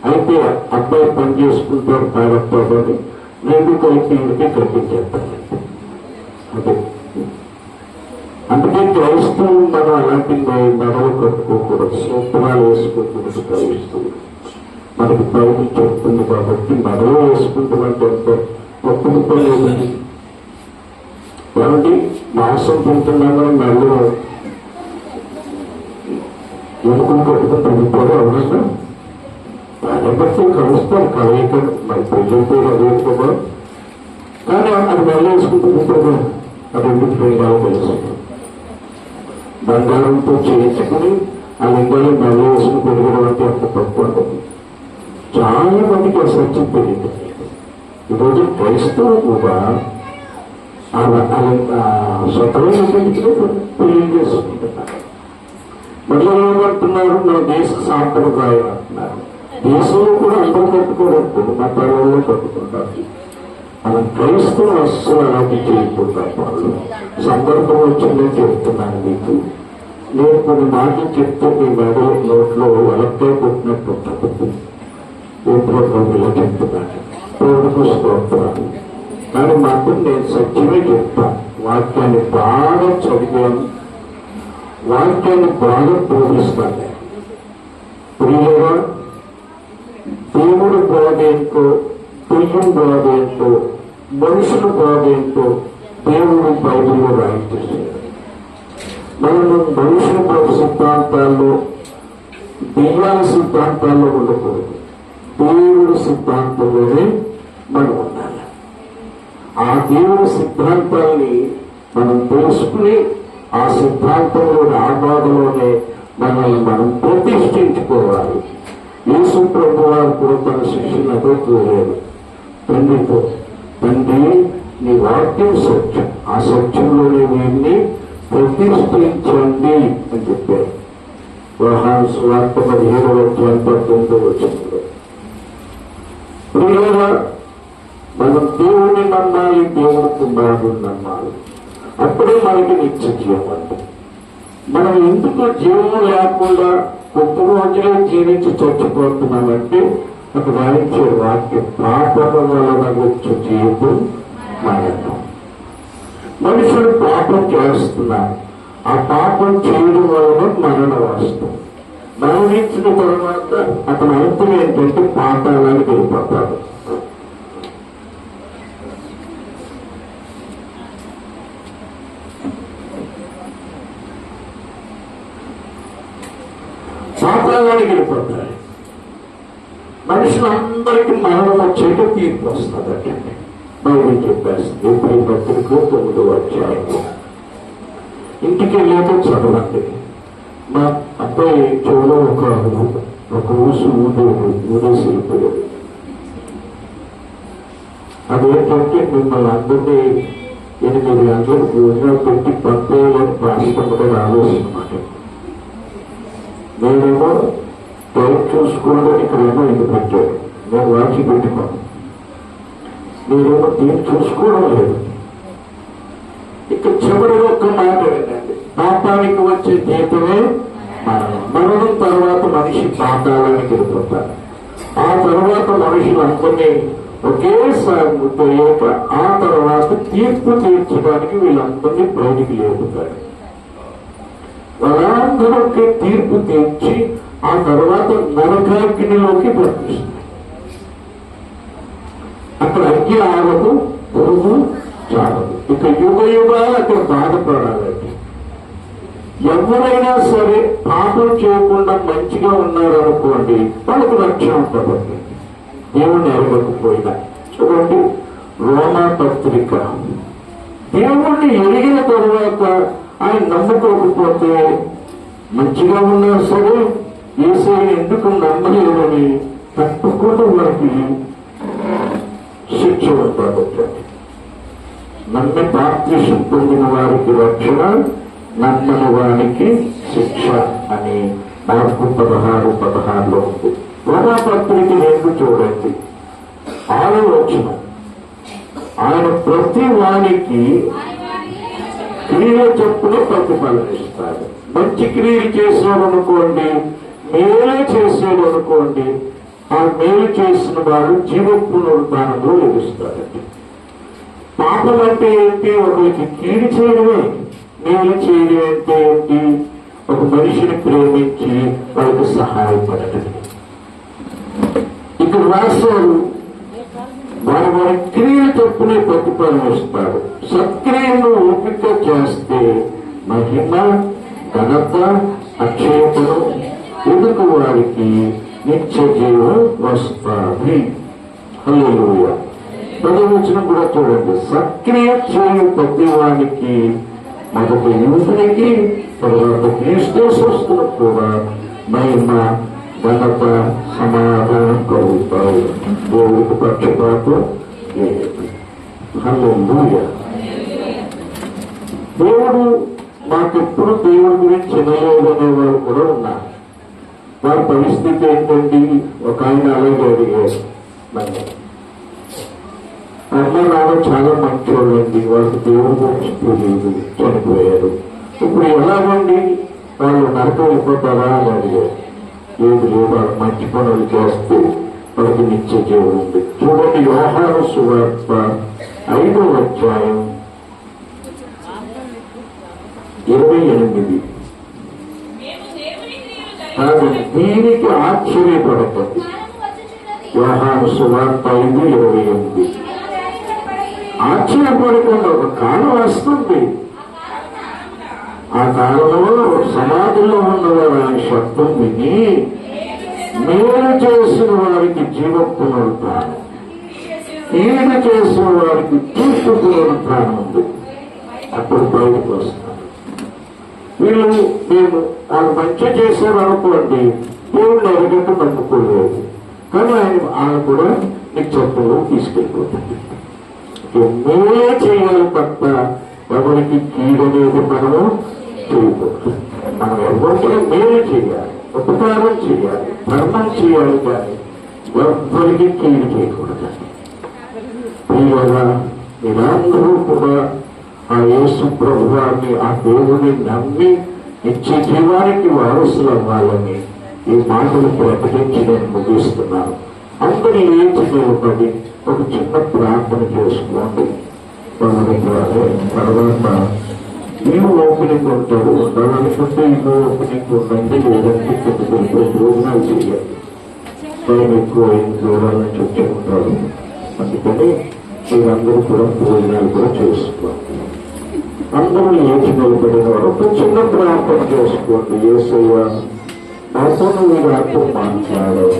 అయితే అబ్బాయి పని చేసుకుంటారు తాగొస్తాడని 2 కలిపి ఇంటికి కల్పించేస్తారు. అదే అందుకే క్రైస్తవులు మనం అలాంటి మెడలు కట్టుకోకూడదు, సూత్రాలు వేసుకోకూడదు. క్రైస్తవులు మనకి బైబిల్ చెప్తుంది కాబట్టి మెడలు వేసుకుంటామంటే ఎంతో గొప్ప లేదండి. కాబట్టి మాంసం తింటున్నామని మెడలో ఎలుకలు కట్టుకుని తగ్గిపోవడం అవునండి. దాన్ని బట్టి కలుస్తారు కలయిక, మరి పెళ్ళితో అదేసుకోవడం. కానీ అది మెల్ల వేసుకుంటూ ఉంటుంది, అది ఎందుకు లింగాలు తెలుస్తుంది. బంగారంతో చేయించుకుని ఆ లింగాలు మెల్ల వేసుకుని పెరగడం అంటే అంత తప్పు ఉంటుంది. చాలా మందికి ఆ సత్యం తెలియదు. ఈరోజు క్రైస్తవులు కూడా స్వతమైన పెళ్లి చేసుకుంటున్నారు. మళ్ళీ ఏమంటున్నారు, మన దేశ సాంప్రదాయం అంటున్నారు. దేశంలో కూడా అందరూ కట్టుకోవడం మతాలలో కట్టుకుంటారు. మనం క్రైస్తవులు అస్సలు అలాంటి చేయకుంటారు. వాళ్ళు సందర్భం వచ్చిందని చెప్తున్నాను మీకు. నేను కొన్ని మాటలు చెప్తే మీ మెడలో నోట్లో వలక్కాయ కొట్టినట్టు ఉంటుంది. ఇలా చెప్తున్నాను, ప్రభువుకు స్తోత్రాలు. కానీ మాత్రం నేను సత్యమే చెప్తాను. వాక్యాన్ని బాగా చదివాను, వాక్యాన్ని బాగా బోధిస్తాను. ప్రియులుగా దేవుడు బోధ ఏంటో, దెయ్యం బోధ ఏంటో, మనుషుల బోధ ఏంటో దేవుడు బైబిల్లో రాయించేశాడు. మనము మనుషుల సిద్ధాంతాల్లో, దెయ్యాల సిద్ధాంతాల్లో ఉండకూడదు. దేవుడి సిద్ధాంతంలోనే మనం ఉండాలి. ఆ దేవుడి సిద్ధాంతాన్ని మనం తెలుసుకుని ఆ సిద్ధాంతంలోని ఆబాధలోనే మనల్ని మనం ప్రతిష్ఠించుకోవాలి. యేసు ప్రభు వారు కూడా తన శిష్యులను అదే కోరారు, తండ్రితో, తండ్రి నీ వాక్యం సత్యం, ఆ సత్యంలోనే వీరిని ప్రతిష్ఠించండి అని చెప్పారు. యోహాను సువార్త 17:19 ప్రియులారా, మనం దేవుని నమ్మాలి, దేవుడి కుమారుడిని నమ్మాలి. అప్పుడే మనకి నిత్య జీవం అండి. మనం ఎందుకు జీవం లేకుండా కొద్ది రోజులే జీవించి చచ్చిపోతున్నామంటే అక్కడ రాయించే వాక్యం, పాపం వలన వచ్చే జీవితం మరణం. మనుషులు పాపం చేస్తున్నారు, ఆ పాపం చేయడం వలన మరణం వస్తుంది. మరణించిన తర్వాత అతని అంతం ఏంటంటే పాతాళానికి వెళ్ళిపోతాడు. పాతాళానికి వెళ్ళిపోతాడు. మనుషులందరికీ మరణం వచ్చేట తీర్పు వస్తుందండి. బైబిల్ చెప్పేస్తుంది. ఎప్పుడు పత్రిక 9వ అధ్యాయంలో ఇంటికి వెళ్ళాక చదవండి. మా అబ్బాయి చెవులో ఒక ఊసు ఊదేసి వెళ్ళిపోయాడు. అదేంటంటే మిమ్మల్ని అందరినీ 8 గంటలకు భోజనాలు పెట్టి పంపేయాలని ప్రారంభంగా ఆలోచించమాట. నేనేమో టైం చూసుకోవడానికి ఇక్కడేమో ఇది పెట్టాడు. నేను వాచి పెట్టుకోను. నేనేమో దీన్ని చూసుకోవడం లేదు. ఇక్కడ చివరి ఒక్క మాట ఏంటంటే, పాపానికి వచ్చే జీతమే మరణం. మరణం తర్వాత మనిషి పాతాళానికి వెళ్ళిపోతారు. ఆ తర్వాత మనుషులందరినీ ఒకేసారి ముద్దయ్యాక ఆ తర్వాత తీర్పు తీర్చడానికి వీళ్ళందరినీ బయటికి లేపుతాడు. వాళ్ళందరికీ తీర్పు తీర్చి ఆ తర్వాత నరకాగ్నిలోకి పంపిస్తుంది. అక్కడ అగ్ని ఆగదు, పురుగు చాలదు. ఇక యుగాలు అక్కడ బాధపడాలండి. ఎవరైనా సరే పాపం చేయకుండా మంచిగా ఉన్నారనుకోండి, వాళ్ళకు రక్షణ ఉంటుంది. దేవుణ్ణి ఎరగకపోయినా చూడండి, రోమా పత్రిక. దేవుణ్ణి ఎరిగిన తర్వాత ఆయన నమ్ముకోకపోతే మంచిగా ఉన్నా సరే యేసయ్యను ఎందుకు నమ్మలేదని తప్పకుండా వారికి శిక్ష ఉంటుంది. నమ్మి బాప్తిసం పొందిన వారికి రక్షణ, నమ్మని వారికి శిక్ష అని మార్కు 16:16 ఉంది. రోమా పత్రిక 2 చూడండి, 6వ వచనం. ఆయన ప్రతి వానికి క్రియల చొప్పున ప్రతిఫలం ఇస్తాడు. మంచి క్రియలు చేసాడు అనుకోండి, మేలు చేసాడు అనుకోండి, ఆ మేలు చేసిన వాడు జీవ పునరుద్ధానంలో ఎదుస్తాడండి. పాపం అంటే ఏంటి? ఒకరికి కీడు చేయడమే. మేలు చేయడం అంటే ఏంటి? ఒక మనిషిని ప్రేమించి వాళ్ళకి సహాయపడటం. ఇక్కడ రాశారు, వారి క్రియలు తప్పునే ప్రతిఫలం ఇస్తాడు. సత్క్రియను ఓపిక చేస్తే మహిమ, ఘనత, అక్షయతను ఎదుగు వారికి నిత్య జీవం వస్తుంది. హల్లెలూయా. 10వ వచనం కూడా చూడండి. సత్క్రియ చేయు ప్రతి వానికి, మొదట యూదునికి, తర్వాత క్రీస్తులకు కూడా మహిమ, ఘనత, సమాధానం కలుగుతాయి. దేవుడికి పక్షపాతం లేదు. హల్లెలూయా. దేవుడు మాకెప్పుడు దేవుడి గురించి వినలేదనే వారు కూడా ఉన్నారు. వారి పరిస్థితి ఏంటండి? ఒక ఆయన అలాగే అడిగారు, అమ్మ నాన్న చాలా మంచోళ్ళండి, వాళ్ళకి దేవుడి గురించి తెలియదు, చనిపోయారు. ఇప్పుడు ఎలాగండి వాళ్ళు నరకం వెళ్ళిపోతారా అని అడిగారు. లేదు, వాళ్ళు మంచి పనులు చేస్తూ వాళ్ళకి నిత్య జీవం ఉంది. చూడండి, యోహాను సువార్త 5వ అధ్యాయం 28. దీనికి ఆశ్చర్యపడకండి. యోహాను సువార్త 5:28. ఆశ్చర్యపడకుండా ఒక కాలం వస్తుంది. ఆ కాలంలో సమాధిలో ఉన్నవారు ఆయన శబ్దం విని మేలు చేసిన వారికి జీవ పునరుద్ధానం, కీడు చేసిన వారికి తీర్పు పునరుద్ధానం ఉంది. అప్పుడు బయటకు వస్తారు. వీళ్ళు మేము వాళ్ళు మంచి చేశారు అనుకోండి, దేవుళ్ళు ఎరగట్టు నమ్ముకోలేదు, కానీ ఆయన కూడా నిత్యంలో తీసుకెళ్ళిపోతుంది. మేలే చేయాలి తప్ప ఎవరికి కీడనేది మనము చేయకూడదు. మనం ఎవరికి మేలు చేయాలి, ఉపకారం చేయాలి, ధర్మం చేయాలి, కానీ ఎవరికి కీడు చేయకూడదు. ప్రియులారా, మీరందరూ కూడా ఆ యేసు ప్రభువాన్ని, ఆ దేవుని నమ్మి నిత్య జీవానికి వారసులు అవ్వాలని ఈ మాటలు ప్రకటించి నేను ముగిస్తున్నాను. అందరూ లేచి నిలబడి ఒక చిన్న ప్రార్థన చేసుకోండి. తర్వాత ఇల్లు ఓపెనింగ్ ఉంటాడు, ఉండాలనుకుంటే ఇల్లు ఓపెనింగ్ ఉండండి, లేదంటే కొన్ని భోజనాలు చేయాలి. టైం ఎక్కువ దూరాల నుంచి వచ్చి ఉంటారు, అందుకని మీరందరూ కూడా భోజనాలు కూడా చేసుకోండి. అందరూ లేచి నిలబడిన వారు ఒక చిన్న ప్రార్థన చేసుకోండి. యేసయ్య నాతో నువ్వు నాతో మాట్లాడావు,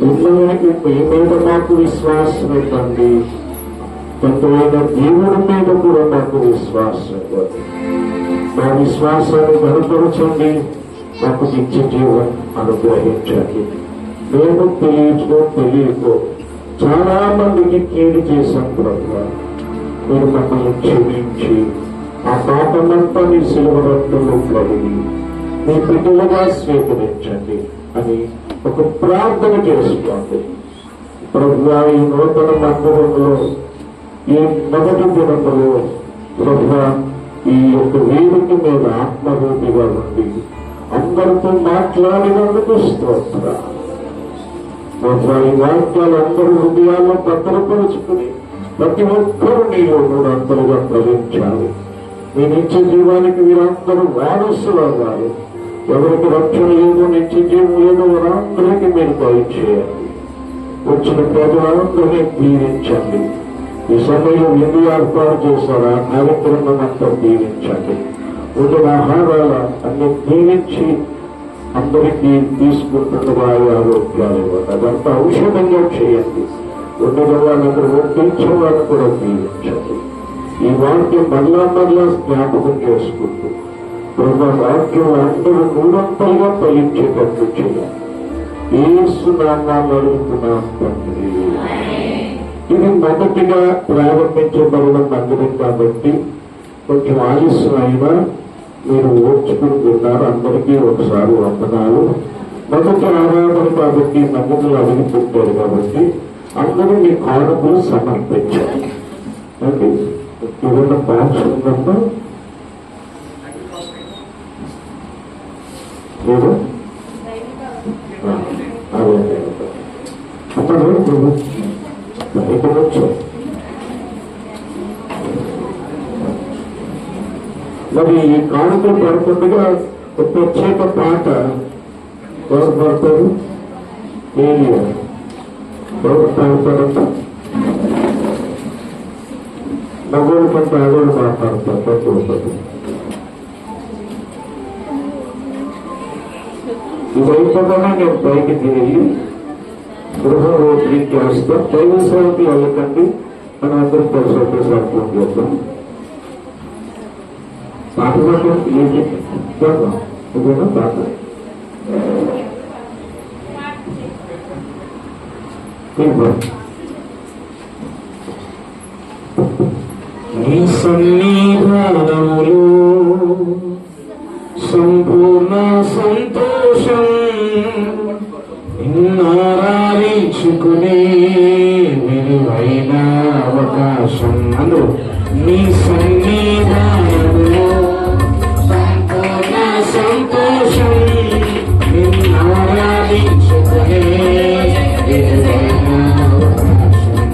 ఉన్నవానికి మీ మీద మాకు విశ్వాసం ఇవ్వండి, కొంతమైన దేవుడి మీద కూడా మాకు విశ్వాసం ఇవ్వండి. మా విశ్వాసాన్ని బలపరచండి, మాకు నిత్య జీవం అనుగ్రహించండి. మేము తెలియకో చాలా మందికి కీడు చేశాం ప్రభు. మీరు మమ్మల్ని క్షమించి ఆ పాపమంతా మీ శిలువ రక్తంలో కడిగి మీ బిడ్డలుగా స్వీకరించండి అని ఒక ప్రార్థన చేసుకోండి. ప్రభు ఈ నూతన మందిరంలో ఈ మొదటి దినములో ప్రభు ఈ యొక్క వేదిక మీద ఆత్మరూపిగా ఉండి అందరితో మాట్లాడినందుకు స్తోత్రాలు. ఈ వాక్యాలు అందరూ హృదయాల్లో భద్రపరుచుకుని ప్రతి ఒక్కరూ నీలో మూడంతలుగా ప్రవహించాలి. మీ నిత్య జీవానికి వీరందరూ వారసులు అవ్వాలి. ఎవరికి రక్షణ లేదు, నిత్య జీవం లేదు, వారందరికీ మీరు దయచేయండి. వచ్చిన ప్రజలందరినీ దీవించండి. ఈ సమయంలో విందు ఏర్పాటు చేశారు, ఆ కార్యక్రమం అంతా దీవించండి. ఉదయ ఆహారాల అన్ని దీవించి అందరికీ తీసుకుంటుండగా ఆరోగ్యాలు ఇవ్వండి. అదంతా ఔషధంగా చేయండి. ఉండగా వాళ్ళందరూ ఒప్పించే వాళ్ళని కూడా దీవించండి. ఈ వాక్యం మరలా జ్ఞాపకం చేసుకుంటూ ప్రభు వాక్యం అందరూ నూరంతలుగా ఫలించేటట్టు చేయాలి. యేసు నామాన్ని అడుగుతున్నాం తండ్రి. ఇది మొదటిగా ప్రారంభించబడిన మందిరం కాబట్టి కొంచెం ఆలస్యం అయినా మీరు ఓర్చుకుంటున్నారు. అందరికీ ఒకసారి వందనాలు. మొదటి ఆరాధన కాబట్టి నమ్మకలు అడిగి పెట్టారు కాబట్టి అందరూ మీ కానుకలు సమర్పించారు. అంటే ఏదైనా బాక్స్ ఉందమ్మా లేదు అదే అప్పుడు ఇక్కడ వచ్చారు. మరి ఈ కానుకలు పడుతుండగా ఒక ప్రత్యేక పాట ఎవరు పడతారు? ఏలియా ఎవరు పాడతారంట? మగోడు కొంత ఆగోడు మాట్లాడతారు ప్రతి ఒక్కరు. ఇది అయిపోగానే నేను పైకి తిరిగి గృహం ఓపెనింగ్కి వస్తాం. దైవ సేవకి వెళ్ళకండి, మనం అందరం కలిసి ఒకేసారి ఫోన్ చేద్దాం. పాట ఏంటి ఇదేనా పాట? నీ సన్నిధానములో సంపూర్ణ సంతోషం, నిన్నారాధించుకునే విలువైన అవకాశం. అందరూ నీ సన్నిధానములో సంపూర్ణ సంతోషం, నిన్నారాధించుకునే విలువైన అవకాశం.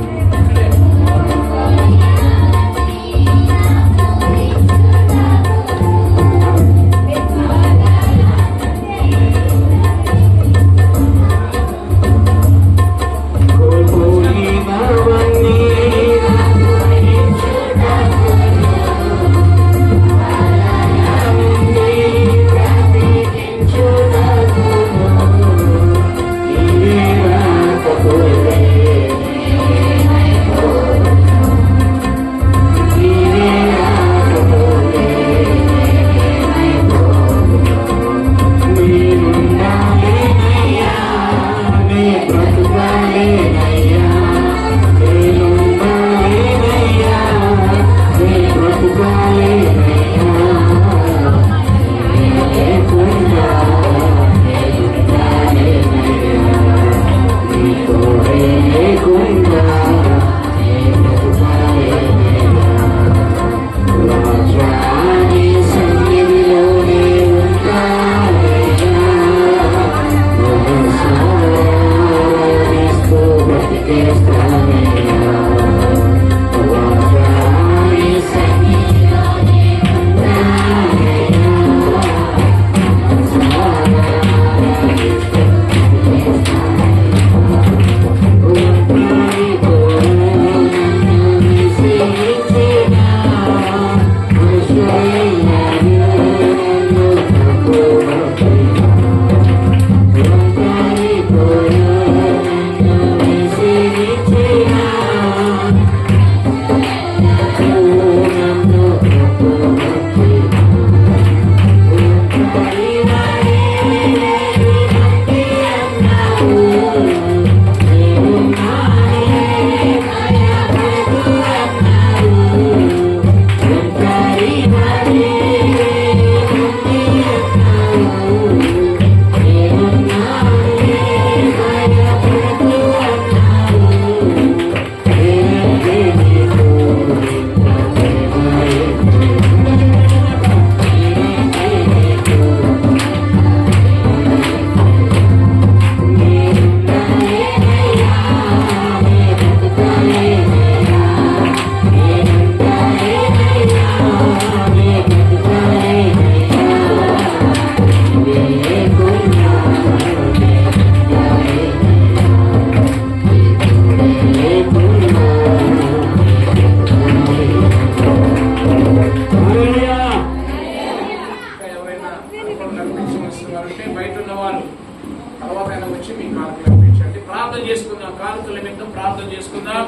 వచ్చి మీ కానుకలు అర్పించండి. ప్రార్థన చేసుకుందాం, కానుకల నిమిత్తం ప్రార్థన చేసుకుందాం.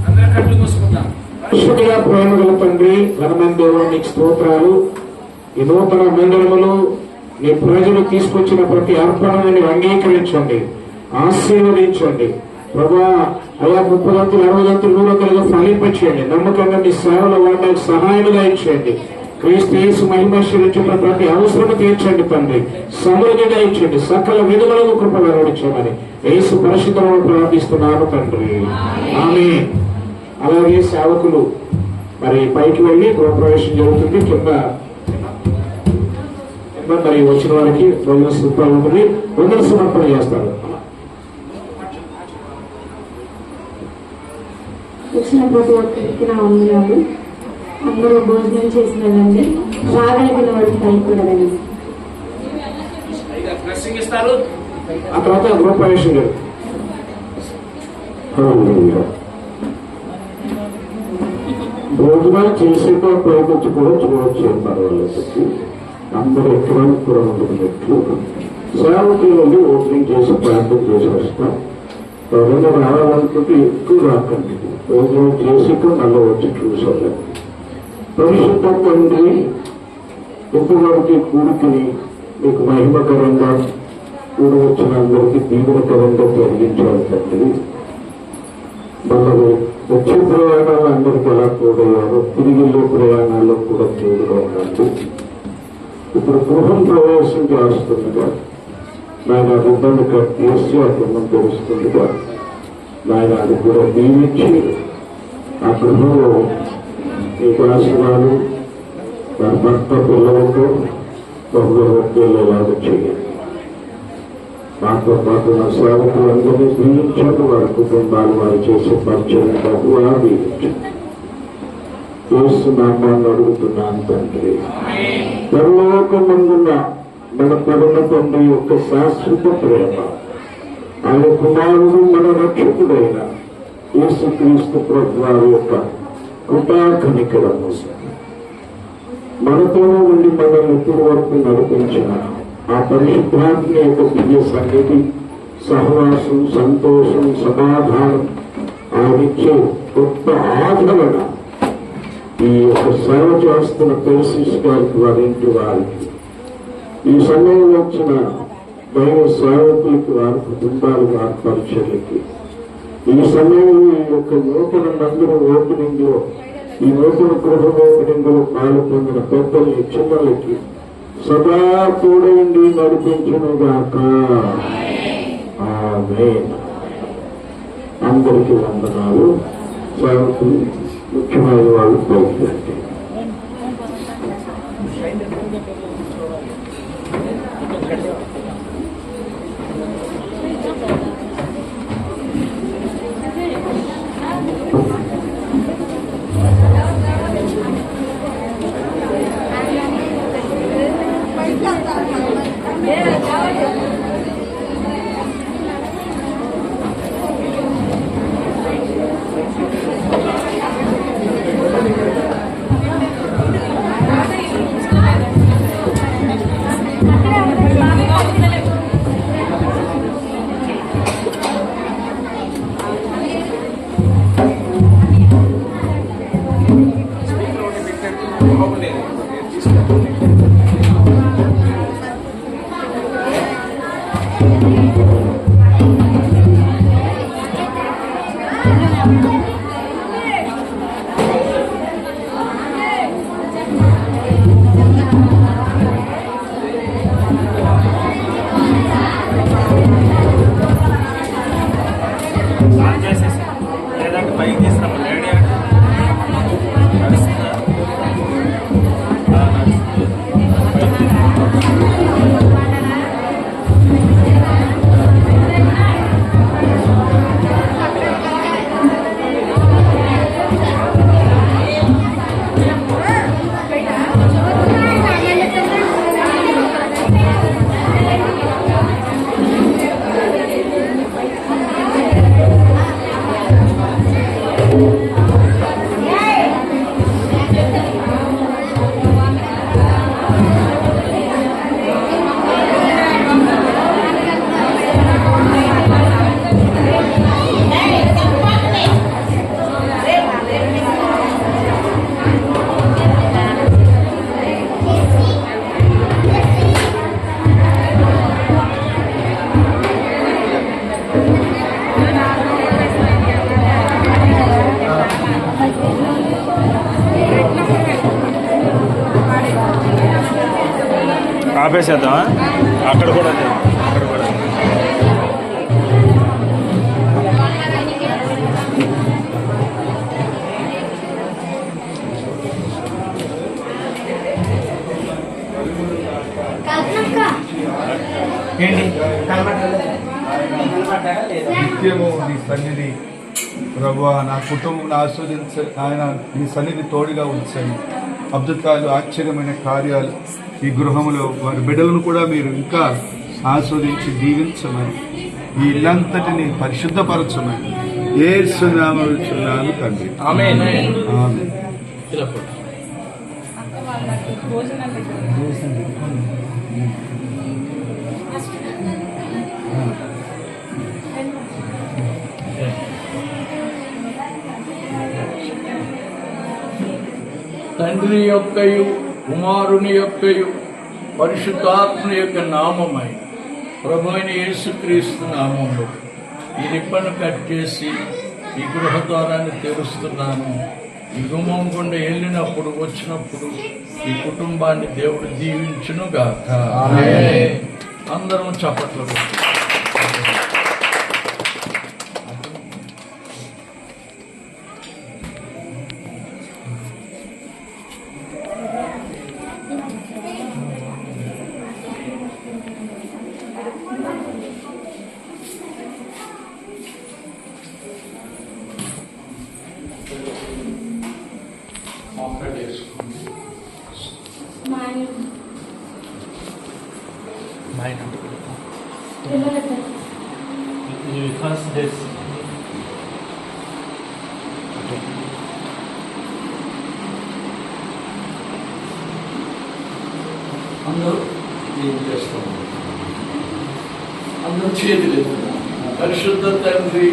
అందరం కళ్ళు మూసుకుందాం. పరిశుద్ధుల ప్రేమగల తండ్రి, ఘనమైన దేవుడు నీకు స్తోత్రాలు. ఈ నూతన మందిరములు నీ ప్రజలు తీసుకొచ్చిన ప్రతి అర్పణను నీవు అంగీకరించండి, ఆశీర్వదించండి ప్రభా. అయా 30 గంటలు 60 గంటలు 100 గంటలుగా ఫలింపచేయండి. నమ్మకంగా మీ సేవలో వాడడానికి సహాయముగా ఇచ్చేయండి. క్రీస్తు యేసు మహిమశ్వరించిన ప్రతి అవసరము తీర్చండి తండ్రి, సమృద్ధిగా ఇచ్చండి, సకల విధులను కృప వెల్లడించమని యేసు పరిశుద్ధమును ప్రార్థిస్తున్నాను తండ్రి, ఆమేన్. అలాగే సేవకులు మరి పైకి వెళ్ళి గృహప్రవేశం జరుగుతుంది. కింద మరి వచ్చిన వారికి వందన రూపాయలు ఉంటుంది, వందన సమర్పణ చేస్తారు. వచ్చిన ప్రతి ఒక్కరికి నా వందనాలు. అందరూ భోజనం చేసిన వెళ్ళండి, రాగలిగిన వాడికి అయిపోయింది. బ్లెస్సింగ్ ఇస్తారు. ఆ తర్వాత గృహప్రవేశం జరుగుతుంది. భోజనాలు చేసేటో పైకొచ్చి కూడా చూడవచ్చు అన్నారు వాళ్ళకి. అందరూ ఎక్కడానికి కూడా ఉంటున్నట్లు సేవకులు వెళ్ళి ఓపెనింగ్ చేసి ప్రార్థన చేసి వస్తాం. ఎవరైనా రావాలనుకుంటే ఎక్కువ రాకండి, భోజనం చేసి మళ్ళీ వచ్చి చూసారు. పరిశుద్ధ తండ్రి, ఇంతవరకు కూడికిని మీకు మహిమకరంగా కూడి వచ్చిన అందరికీ దీవెనకరంగా జరిగించాలి తండ్రి. మళ్ళీ వచ్చే ప్రయాణాలు అందరికీ ఎలా తోడయ్యారో తిరిగి ప్రయాణాల్లో కూడా తోడుగా ఉండండి. ఇప్పుడు గృహం ప్రవేశం చేస్తుందిగా నాయన ఇబ్బంది కట్టేసి ఆ గృహం తెలుస్తుందిగా నాయన అది కూడా దీవించి ఆ గృహంలో మీ ఆశీర్వాదాలు వారి భర్త పిల్లలతో బహుళలాగా చేయండి. మాతో పాటు నా సేవకులందరినీ దీవించండి, వారి కుటుంబాలు వారు చేసే పరిచయం బహుగా దీవించండి. నామాన్ని అడుగుతున్నాను తండ్రి. పరలోకమందున్న మన పరమ తండ్రి యొక్క శాశ్వత ప్రేమ, ఆయన కుమారుడు మన రక్షకుడైన యేసుక్రీస్తు ప్రభువారి యొక్క కృపాకనికరము మనతోనే ఉండి మనల్ని ఇప్పటి వరకు నడిపించిన ఆ పరిశుద్ధాత్మ యొక్క దివ్య సన్నిధి, సహవాసం, సంతోషం, సమాధానం, ఆయనిచ్చే గొప్ప ఆదరణ ఈ యొక్క సేవ చేస్తున్న పెరిసిస్ గారికి, వారి ఇంటి వారికి, ఈ సమయంలో వచ్చిన దైవ సేవకులకి, వారి కుటుంబాలు, వారి పరిచర్లకి, ఈ సమయంలో ఈ యొక్క నూతన మందిర ఓపెనింగ్ లో, ఈ నూతన గృహ ఓపెనింగ్ లో పాల్పొందిన పెద్దలకి, చిన్నలకి సదా తోడైండి నడిపించునుగాక. ఆమేన్. అందరికీ వందనాలు. సేవకులు ముఖ్యమైన వాళ్ళు ప్రయత్నించండి. ఆపేసేద్దామా? అక్కడ కూడా అక్కడ కూడా నిత్యము నీ సన్నిధి ప్రభువా, నా కుటుంబం ఆస్వాదించండి ఆయన. నీ సన్నిధి తోడుగా ఉంచండి. అద్భుతాలు, ఆశ్చర్యమైన కార్యాలు ఈ గృహంలో వారి బిడ్డలను కూడా మీరు ఇంకా ఆస్వాదించి దీవించమని, ఈ ఇల్లంతటిని పరిశుద్ధపరచమని యేసు నామములో చున్నాను తండ్రి. ఆమేన్. ఆమేన్. తండ్రి యొక్కయు కుమారుని యొక్కయు పరిశుద్ధాత్మ యొక్క నామమై ప్రభు అయిన యేసుక్రీస్తు నామంలో ఈ రిబ్బను కట్ చేసి ఈ గృహ ద్వారాన్ని తెరుస్తున్నాను. ఈ గుమ్మం గుండా వెళ్ళినప్పుడు వచ్చినప్పుడు ఈ కుటుంబాన్ని దేవుడు దీవించును గాక. అందరం చప్పట్లు. అందరూ ఏం చేస్తాము? అందరూ చేతులు పరిశుద్ధ తండ్రి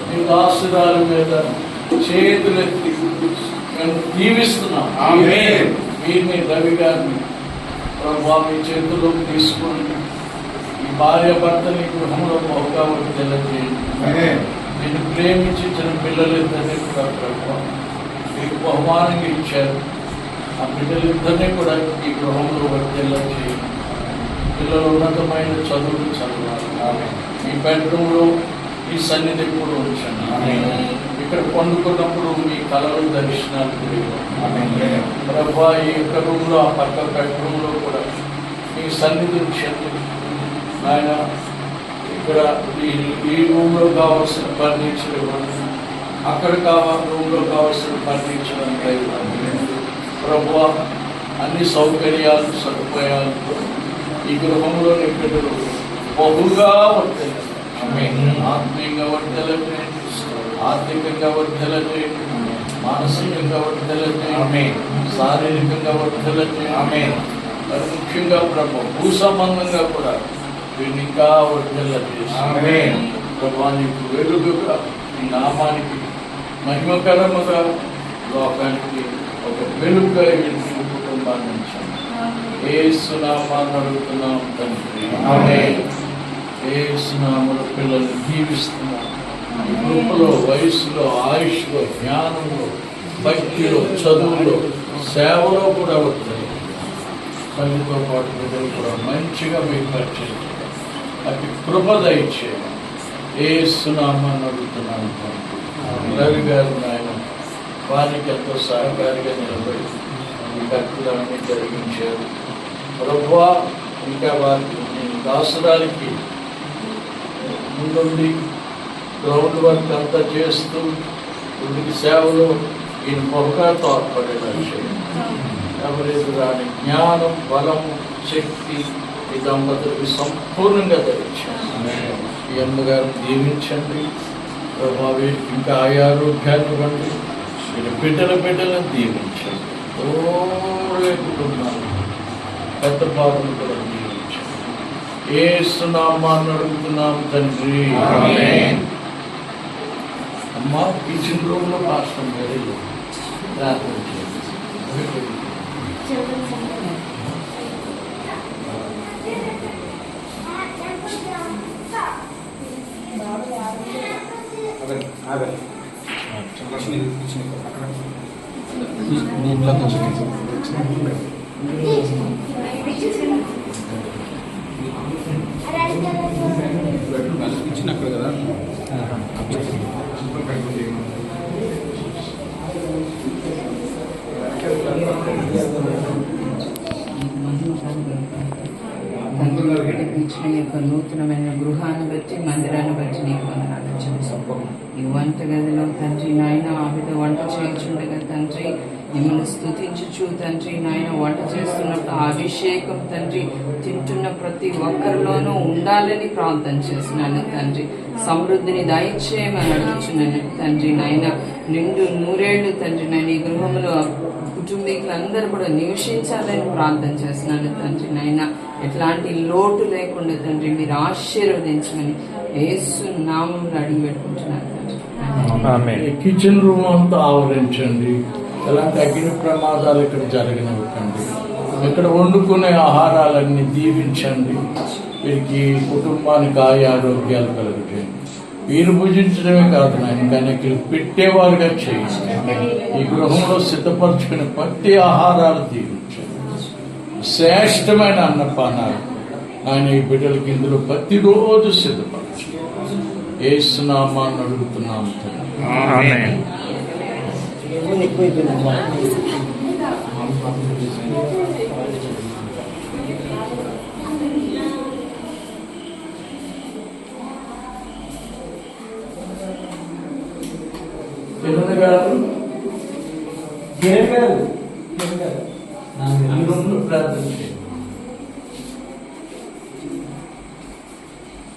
నీ దాసురాల మీద చేతులెత్తి దీవిస్తున్నాం. వీరిని రవి గారిని ప్రభా మీ చేతుల్లోకి తీసుకొని ఈ భార్య భర్తని గృహంలో బహుగా తెలియజేయండి. నేను ప్రేమించిన పిల్లలిద్దరినీ కూడా ప్రభా మీకు బహుమానంగా ఇచ్చారు. ఆ బిడ్డలిద్దరినీ కూడా ఈ గృహంలో వర్తిల్లండి. పిల్లలు ఉన్నతమైన చదువులు చదవాలి. ఈ బెడ్రూమ్లో ఈ సన్నిధి కూడా ఉంచండి. ఇక్కడ పండుకున్నప్పుడు మీ కళలు దర్శనాలు ప్రభా ఈ యొక్క రూమ్లో ఆ పక్క బెడ్రూమ్లో కూడా మీ సన్నిధి ఉంచండి నాయన. ఇక్కడ ఈ రూమ్లో కావాల్సిన ఫర్నిచర్ ఇవ్వండి, అక్కడ రూమ్లో కావాల్సిన ఫర్నిచర్ అంతా ఇవ్వండి ప్రభువా. అన్ని సౌకర్యాలు సదుపాయాలతో ఈ గృహంలో బిడ్డలు బహుగా వర్తిల్లండి. ఆత్మీయంగా వర్తిల్లండి, ఆర్థికంగా వర్తిల్లండి, మానసికంగా వర్తిల్లండి, శారీరకంగా వర్తిల్లండి. మరి ముఖ్యంగా ప్రభు భూ సంబంధంగా కూడా వీరిని ఇంకా వర్తిల్లండి. ప్రభు నీకు వెలుగుగా ఈ నామానికి మహిమకరముగా లోకానికి ఒక వెలుగుగా వీరికి కుటుంబాన్ని ఉంచండి. యేసు నామాన్ని అడుగుతున్నాం తండ్రి. యేసు నామములో పిల్లల్ని దీవిస్తున్నాం. ఈ కృపలో, వయసులో, ఆయుష్లో, జ్ఞానంలో, భక్తిలో, చదువులో, సేవలో కూడా వస్తాయి. తల్లితో పాటు బిడ్డలు కూడా మంచిగా మీకు పరిచయం అతి కృప దయచేయండి. యేసు నామాన్ని అడుగుతున్నాను తండ్రి. రవి గారు నాయన వారికి ఎంతో సహకారిగా నిలబడి ఈ కర్తలన్నీ జరిగించారు ప్రభువా. ఇంకా వారికి దాసరానికి ముందుండి గ్రౌండ్ వర్క్ అంతా చేస్తూ వీరికి సేవలో ఈయన బహుగా తోడ్పడేలా చేయండి. ఎవరేది రాని జ్ఞానం, బలము, శక్తి ఈ దంపతులకి సంపూర్ణంగా ధరించండి. ఈ అమ్మగారిని దీవించండి ప్రభా. వీరికి ఇంకా ఆరోగ్యాన్ని ఇవ్వండి. వీరి బిడ్డలను దీవించండి. ఓడే కుటుంబాలు పెద్ద బాబును కూడా దీవించండి. యేసు నామాన్ని అడుగుతున్నాం తండ్రి. అమ్మా కిచెన్ రూమ్లో పాస్టర్ గారు ప్రార్థన చేయండి. దీంట్లో ఇచ్చిన అక్కడ కదా ఇచ్చిన యొక్క నూతనమైన గృహాన్ని బట్టి మందిరాన్ని బట్టి నీకు వందనాలు చెల్లిస్తాము. ఈ వంట గదిలో తండ్రి నాయన ఆవిడ వంట చేయించుండగా తండ్రి మిమ్మల్ని స్తుతించుచు తండ్రి నాయన వంట చేస్తున్నప్పుడు అభిషేకం తండ్రి తింటున్న ప్రతి ఒక్కరిలోనూ ఉండాలని ప్రార్థన చేస్తున్నాను తండ్రి. సమృద్ధిని దయచేయమని అడుగుతున్నాను తండ్రి నాయన. నిండు నూరేళ్లు తండ్రి నాయన ఈ గృహంలో కుటుంబీకులందరూ కూడా నివసించాలని ప్రార్థన చేస్తున్నాను తండ్రి నాయన. ఎట్లాంటి లోటు లేకుండా తండ్రి మీరు ఆశీర్వదించమని యేసు నామములో అడిగి పెట్టుకుంటున్నాను తండ్రి. కిచెన్ రూమ్ అంతా ఆవరించండి. ఎలాంటి అగ్ని ప్రమాదాలు ఇక్కడ జరగనివ్వకండి. ఇక్కడ వండుకునే ఆహారాలన్నీ దీవించండి. వీరికి కుటుంబానికి ఆరోగ్యాలు కలుగుతాయండి. వీరు భుజించడమే కాదు నాయన, కానీ ఇక్కడ పెట్టేవారుగా చేయండి. ఈ గృహంలో సిద్ధపరచుకునే ప్రతి ఆహారాలు దీవించండి. శ్రేష్టమైన అన్నపానాలు ఆయన ఈ బిడ్డలకి ఇందులో ప్రతిరోజు సిద్ధపరచండి. యేసు నామాన్ని అడుగుతున్నాము తండ్రి. ప్రార్థన చేయండి.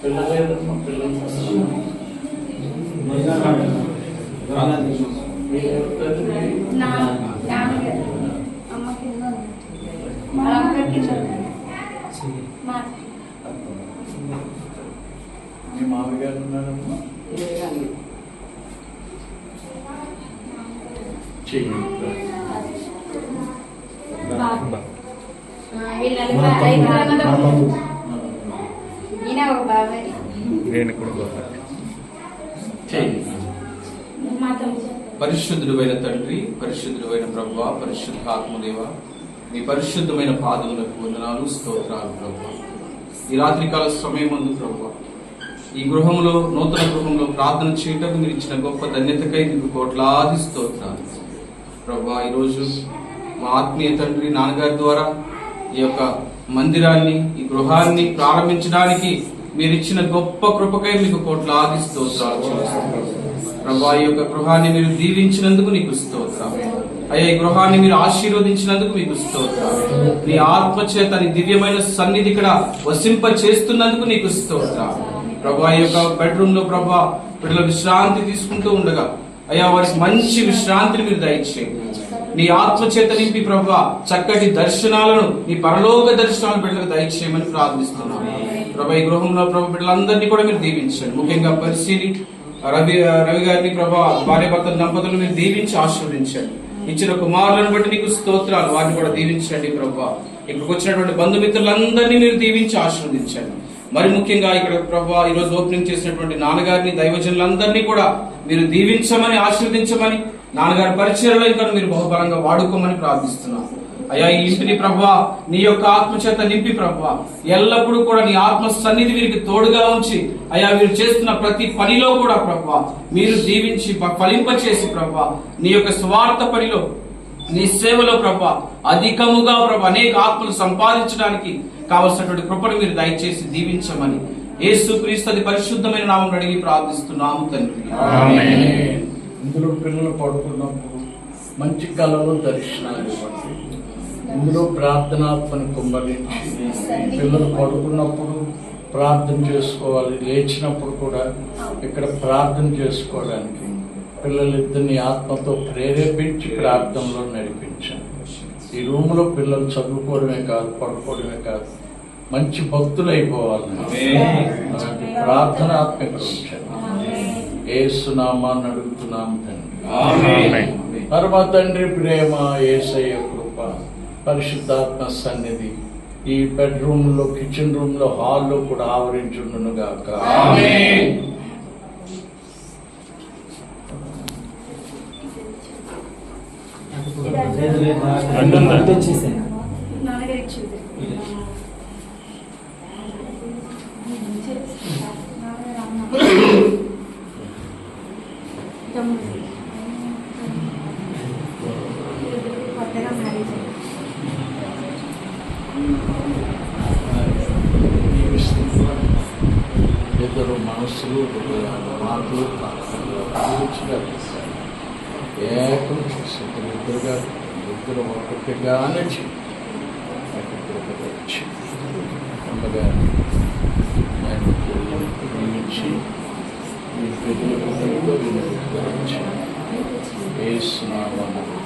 పిల్లలేదమ్మా, పిల్లలు మీ మామగారు ఉన్నారమ్మా, చెయ్యండి. పరిశుద్ధుడైన తండ్రి, పరిశుద్ధుడైన ప్రభువా, పరిశుద్ధ ఆత్మదేవ, మీ పరిశుద్ధమైన పాదములకు వందనాలు, స్తోత్రాలు ప్రభువా. ఈ రాత్రికాల సమయమందు ప్రభువా, ఈ గృహంలో, నూతన గృహంలో ప్రార్థన చేయటం మీరు ఇచ్చిన గొప్ప ధన్యతకై మీకు కోట్లాది స్తోత్రాలు ప్రభువా. ఈరోజు మా ఆత్మీయ తండ్రి నాన్నగారి ద్వారా ఈ యొక్క మందిరాన్ని, ఈ గృహాన్ని ప్రారంభించడానికి మీరు ఇచ్చిన గొప్ప కృపకై మీకు కోట్లాది స్తోత్రాలు ప్రభువా. ఈ యొక్క గృహాన్ని మీరు దీవించినందుకు నీకు స్తోత్రం అయ్యా. ఈ గృహాన్ని మీరు ఆశీర్వదించినందుకు మీకు స్తోత్రం. నీ ఆత్మచేత నీ దివ్యమైన సన్నిధి ఇక్కడ వసింప చేస్తున్నందుకు నీకు స్తోత్రం ప్రభువా. ఈ యొక్క బెడ్రూమ్ లో ప్రభువా బిడ్డలు విశ్రాంతి తీసుకుంటూ ఉండగా అయ్యా వారికి మంచి విశ్రాంతిని మీరు దయచేయండి. నీ ఆత్మచేత నింపి ప్రభువా చక్కటి దర్శనాలను, నీ పరలోక దర్శనాలు బిడ్డలకు దయచేయమని ప్రార్థిస్తున్నాను ప్రభా. ఈ గృహంలో ప్రభు బిడ్డలందరినీ కూడా మీరు దీవించండి. ముఖ్యంగా పరిశీలి రవి గారిని ప్రభా, భార్య భర్త దంపతులను మీరు దీవించి ఆశీర్వదించండి. ఇచ్చిన కుమారులను బట్టి నీకు స్తోత్రాలు, వారిని కూడా దీవించండి ప్రభా. ఇక్కడికి వచ్చినటువంటి బంధుమిత్రులందరినీ మీరు దీవించి ఆశీర్వదించండి. మరి ముఖ్యంగా ఇక్కడ ప్రభా ఈ రోజు ఓపెనింగ్ చేసినటువంటి నాన్నగారిని, దైవజనులందరినీ కూడా మీరు దీవించమని, ఆశీర్వదించమని, నాన్నగారి పరిచయలో ఇంకా మీరు బహుబలంగా వాడుకోమని ప్రార్థిస్తున్నాను అయ్యా. ఈ ఇంటిని ప్రభా నీ యొక్క ఆత్మచేత నింపి ప్రభా ఎల్లప్పుడూ కూడా నీ ఆత్మ సన్నిధి వీరికి తోడుగా ఉంచి అయ్యా వీరు చేస్తున్న ప్రతి పనిలో కూడా ప్రభా మీరు దీవించి ఫలింపచేసి ప్రభా నీ యొక్క స్వార్థ పనిలో, నీ సేవలో ప్రభా అధికముగా ప్రభా అనేక ఆత్మలు సంపాదించడానికి కావలసినటువంటి కృపను మీరు దయచేసి దీవించమని యేసుక్రీస్తు పరిశుద్ధమైన నామమున అడిగి ప్రార్థిస్తున్నాము తండ్రి. ఇందులో పిల్లలు పడుకున్నప్పుడు మంచి కళలు, దర్శనాలు ఇవ్వండి. ఇందులో ప్రార్థనాత్మని కుమ్మరించి పిల్లలు పడుకున్నప్పుడు ప్రార్థన చేసుకోవాలి, లేచినప్పుడు కూడా ఇక్కడ ప్రార్థన చేసుకోవడానికి పిల్లలిద్దరిని ఆత్మతో ప్రేరేపించి ప్రార్థనలో నడిపించండి. ఈ రూమ్లో పిల్లలు చదువుకోవడమే కాదు, పడుకోవడమే కాదు, మంచి భక్తులు అయిపోవాలని ప్రార్థనాత్మక ఉంచండి. యేసు నామాన్ని అడుగుతున్నాము తండ్రి. పరమ తండ్రి ప్రేమ, యేసయ్య కృప, పరిశుద్ధాత్మ సన్నిధి ఈ బెడ్రూమ్ లో, కిచెన్ రూమ్ లో, హాల్లో కూడా ఆవరించుండును గాక. వచ్చేసాను ఇద్దరు మనసులు మాటలు పూర్తిగా ఏకం చేసి ఇద్దరు ఒకటిగానే ఉండగా నియమించి మీ ప్రజలకు వేస్తున్నామన్న